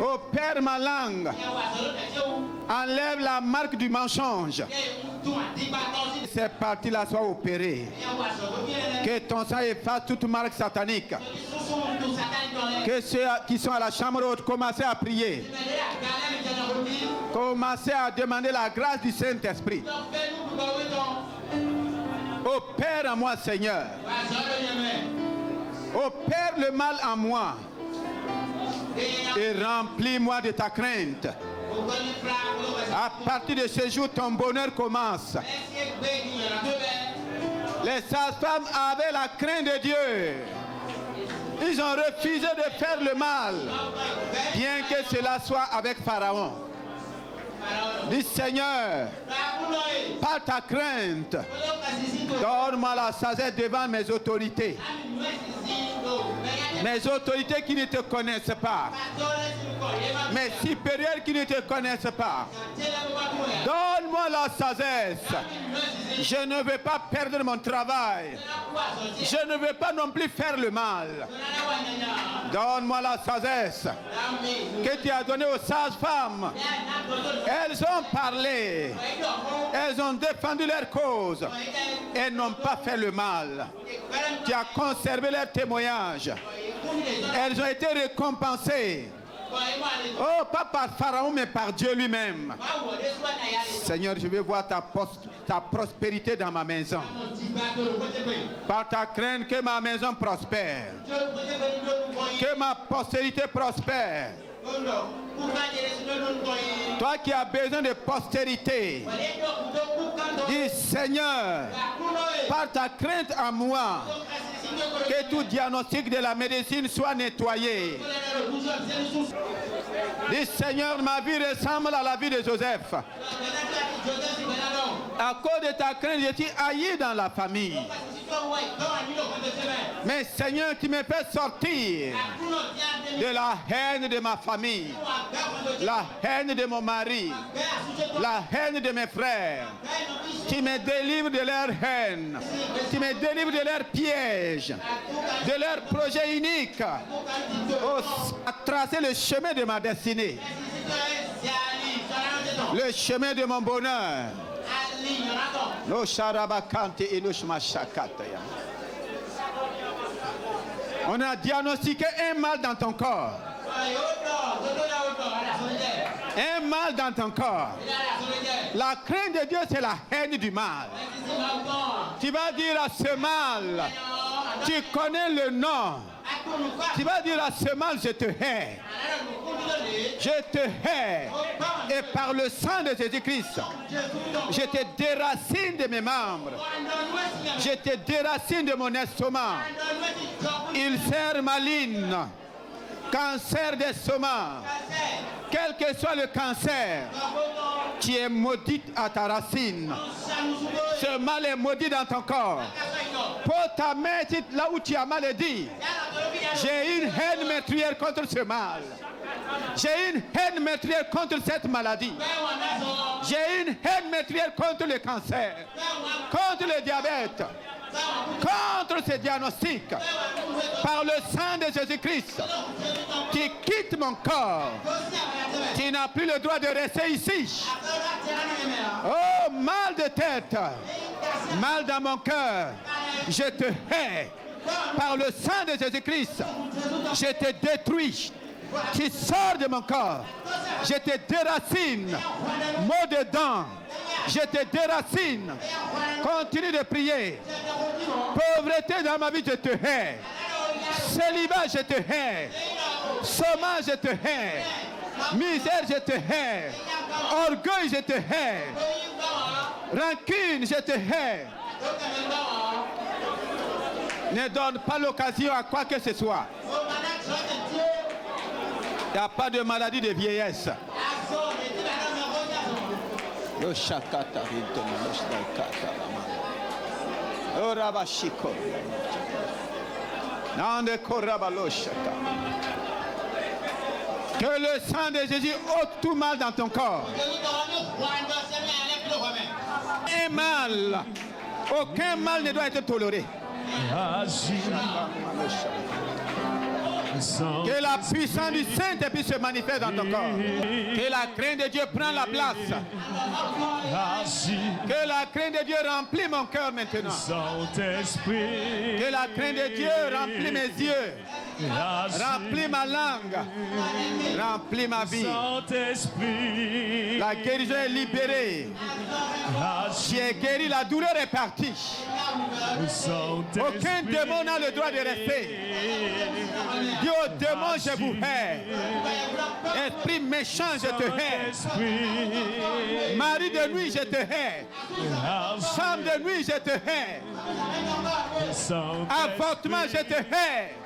Opère ma langue. Enlève la marque du mensonge. Ces parties-là soient opérées. Que ton sang efface toute marque satanique. Que ceux qui sont à la chambre haute commencent à prier. Commencez à demander la grâce du Saint-Esprit. Opère en moi, Seigneur. Opère le mal en moi. Et remplis-moi de ta crainte. À partir de ce jour, ton bonheur commence. Les sages-femmes avaient la crainte de Dieu. Ils ont refusé de faire le mal, bien que cela soit avec Pharaon. Dis Seigneur, par ta crainte, donne-moi la sagesse devant mes autorités. Mes autorités qui ne te connaissent pas. Mes supérieurs qui ne te connaissent pas. Donne-moi la sagesse. Je ne veux pas perdre mon travail. Je ne veux pas non plus faire le mal. Donne-moi la sagesse que tu as donnée aux sages-femmes. Elles ont parlé. Elles ont défendu leur cause. Elles n'ont pas fait le mal. Tu as conservé leur témoignage. Elles ont été récompensées. Oh, pas par Pharaon, mais par Dieu lui-même. Seigneur, je veux voir ta prospérité dans ma maison. Par ta crainte, que ma maison prospère. Que ma postérité prospère. Toi qui as besoin de postérité, dis Seigneur, par ta crainte en moi, que tout diagnostic de la médecine soit nettoyé. Dis Seigneur, ma vie ressemble à la vie de Joseph. À cause de ta crainte, je suis haï dans la famille. Mais Seigneur, tu me fais sortir de la haine de ma famille, la haine de mon mari, la haine de mes frères. Tu me délivres de leur haine. Tu me délivres de leurs pièges, de leurs projets uniques. À tracer le chemin de ma destinée, le chemin de mon bonheur. On a diagnostiqué un mal dans ton corps. Un mal dans ton corps. La crainte de Dieu, c'est la haine du mal. Tu vas dire à ce mal, tu connais le nom Tu vas dire à ce mal, je te hais. Je te hais. Et par le sang de Jésus-Christ, je te déracine de mes membres. Je te déracine de mon estomac. Ulcère maligne, cancer d'estomac, quel que soit le cancer, tu es maudite à ta racine. Ce mal est maudit dans ton corps. Pour ta main, là où tu as maladie, j'ai une haine meurtrière contre ce mal. J'ai une haine meurtrière contre cette maladie. J'ai une haine meurtrière contre le cancer, contre le diabète, contre ce diagnostic. Par le sang de Jésus-Christ, qui quitte mon corps. Tu n'as plus le droit de rester ici. Oh, mal de tête, mal dans mon cœur, je te hais. Par le sang de Jésus-Christ, je te détruis. Tu sors de mon corps. Je te déracine. Maux de dents, je te déracine. Continue de prier. Pauvreté dans ma vie, je te hais. Célibat, je te hais. Chômage, je te hais. Misère, je te hais. Orgueil, je te hais. Rancune, je te hais. Ne donne pas l'occasion à quoi que ce soit. Il n'y a pas de maladie de vieillesse. Que le sang de Jésus ôte tout mal dans ton corps. Et mal. Aucun mal ne doit être toléré. Que la puissance du Saint-Esprit se manifeste dans ton corps. Que la crainte de Dieu prenne la place. Que la crainte de Dieu remplit mon cœur maintenant. Que la crainte de Dieu remplit mes yeux. Remplis ma langue. Remplis ma vie. La guérison est libérée. Tu es guéri, la douleur est partie. Aucun démon n'a le droit de rester. Dis au démon, je vous hais. Esprit méchant, je te hais. Mari de nuit, je te hais. Femme de nuit, je te hais. Avortement, je te hais.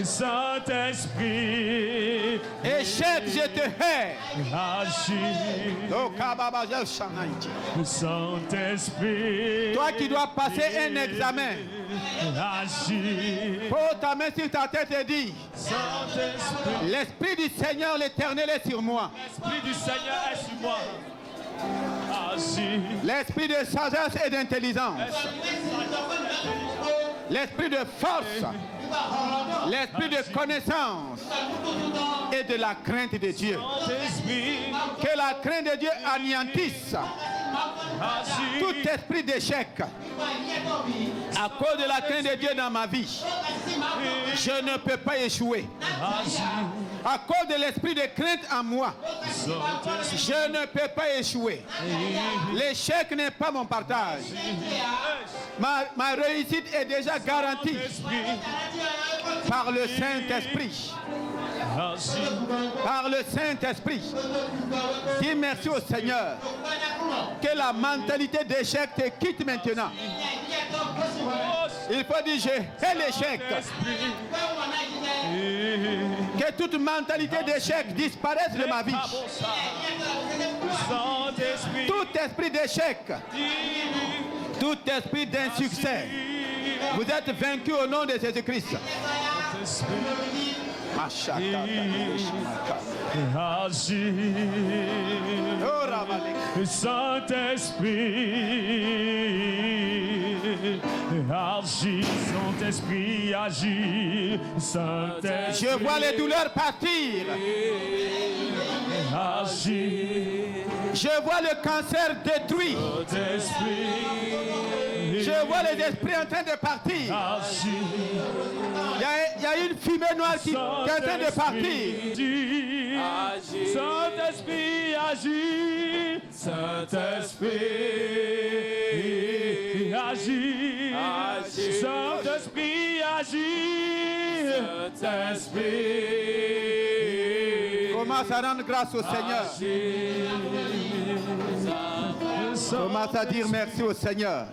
Saint-Esprit, échec, je te hais. Saint-Esprit, toi qui dois passer un examen, pose ta main sur ta tête et dis: l'Esprit du Seigneur l'Éternel est sur moi. L'Esprit du Seigneur est sur moi. L'esprit de sagesse et d'intelligence, l'esprit de force, l'esprit de connaissance et de la crainte de Dieu. Que la crainte de Dieu anéantisse tout esprit d'échec. À cause de la crainte de Dieu dans ma vie, je ne peux pas échouer. À cause de l'esprit de crainte en moi, je ne peux pas échouer. L'échec n'est pas mon partage. Ma réussite est déjà garantie par le Saint-Esprit. Par le Saint-Esprit. Dis merci au Seigneur. Que la mentalité d'échec te quitte maintenant. Il faut dire: je hais l'échec. Que toute mentalité d'échec disparaisse de ma vie. Tout esprit d'échec, tout esprit d'insuccès, vous êtes vaincu au nom de Jésus-Christ. Saint-Esprit, agis, Saint-Esprit, agis, Saint-Esprit. Je vois les douleurs partir. Agis. Je vois le cancer détruit. Je vois les esprits en train de partir. Il y a une fumée noire qui est en train de partir. Saint-Esprit, agis. Saint-Esprit, agis. Saint-Esprit, agis. Saint-Esprit. Commence à rendre grâce au Seigneur. Commence à dire merci au Seigneur.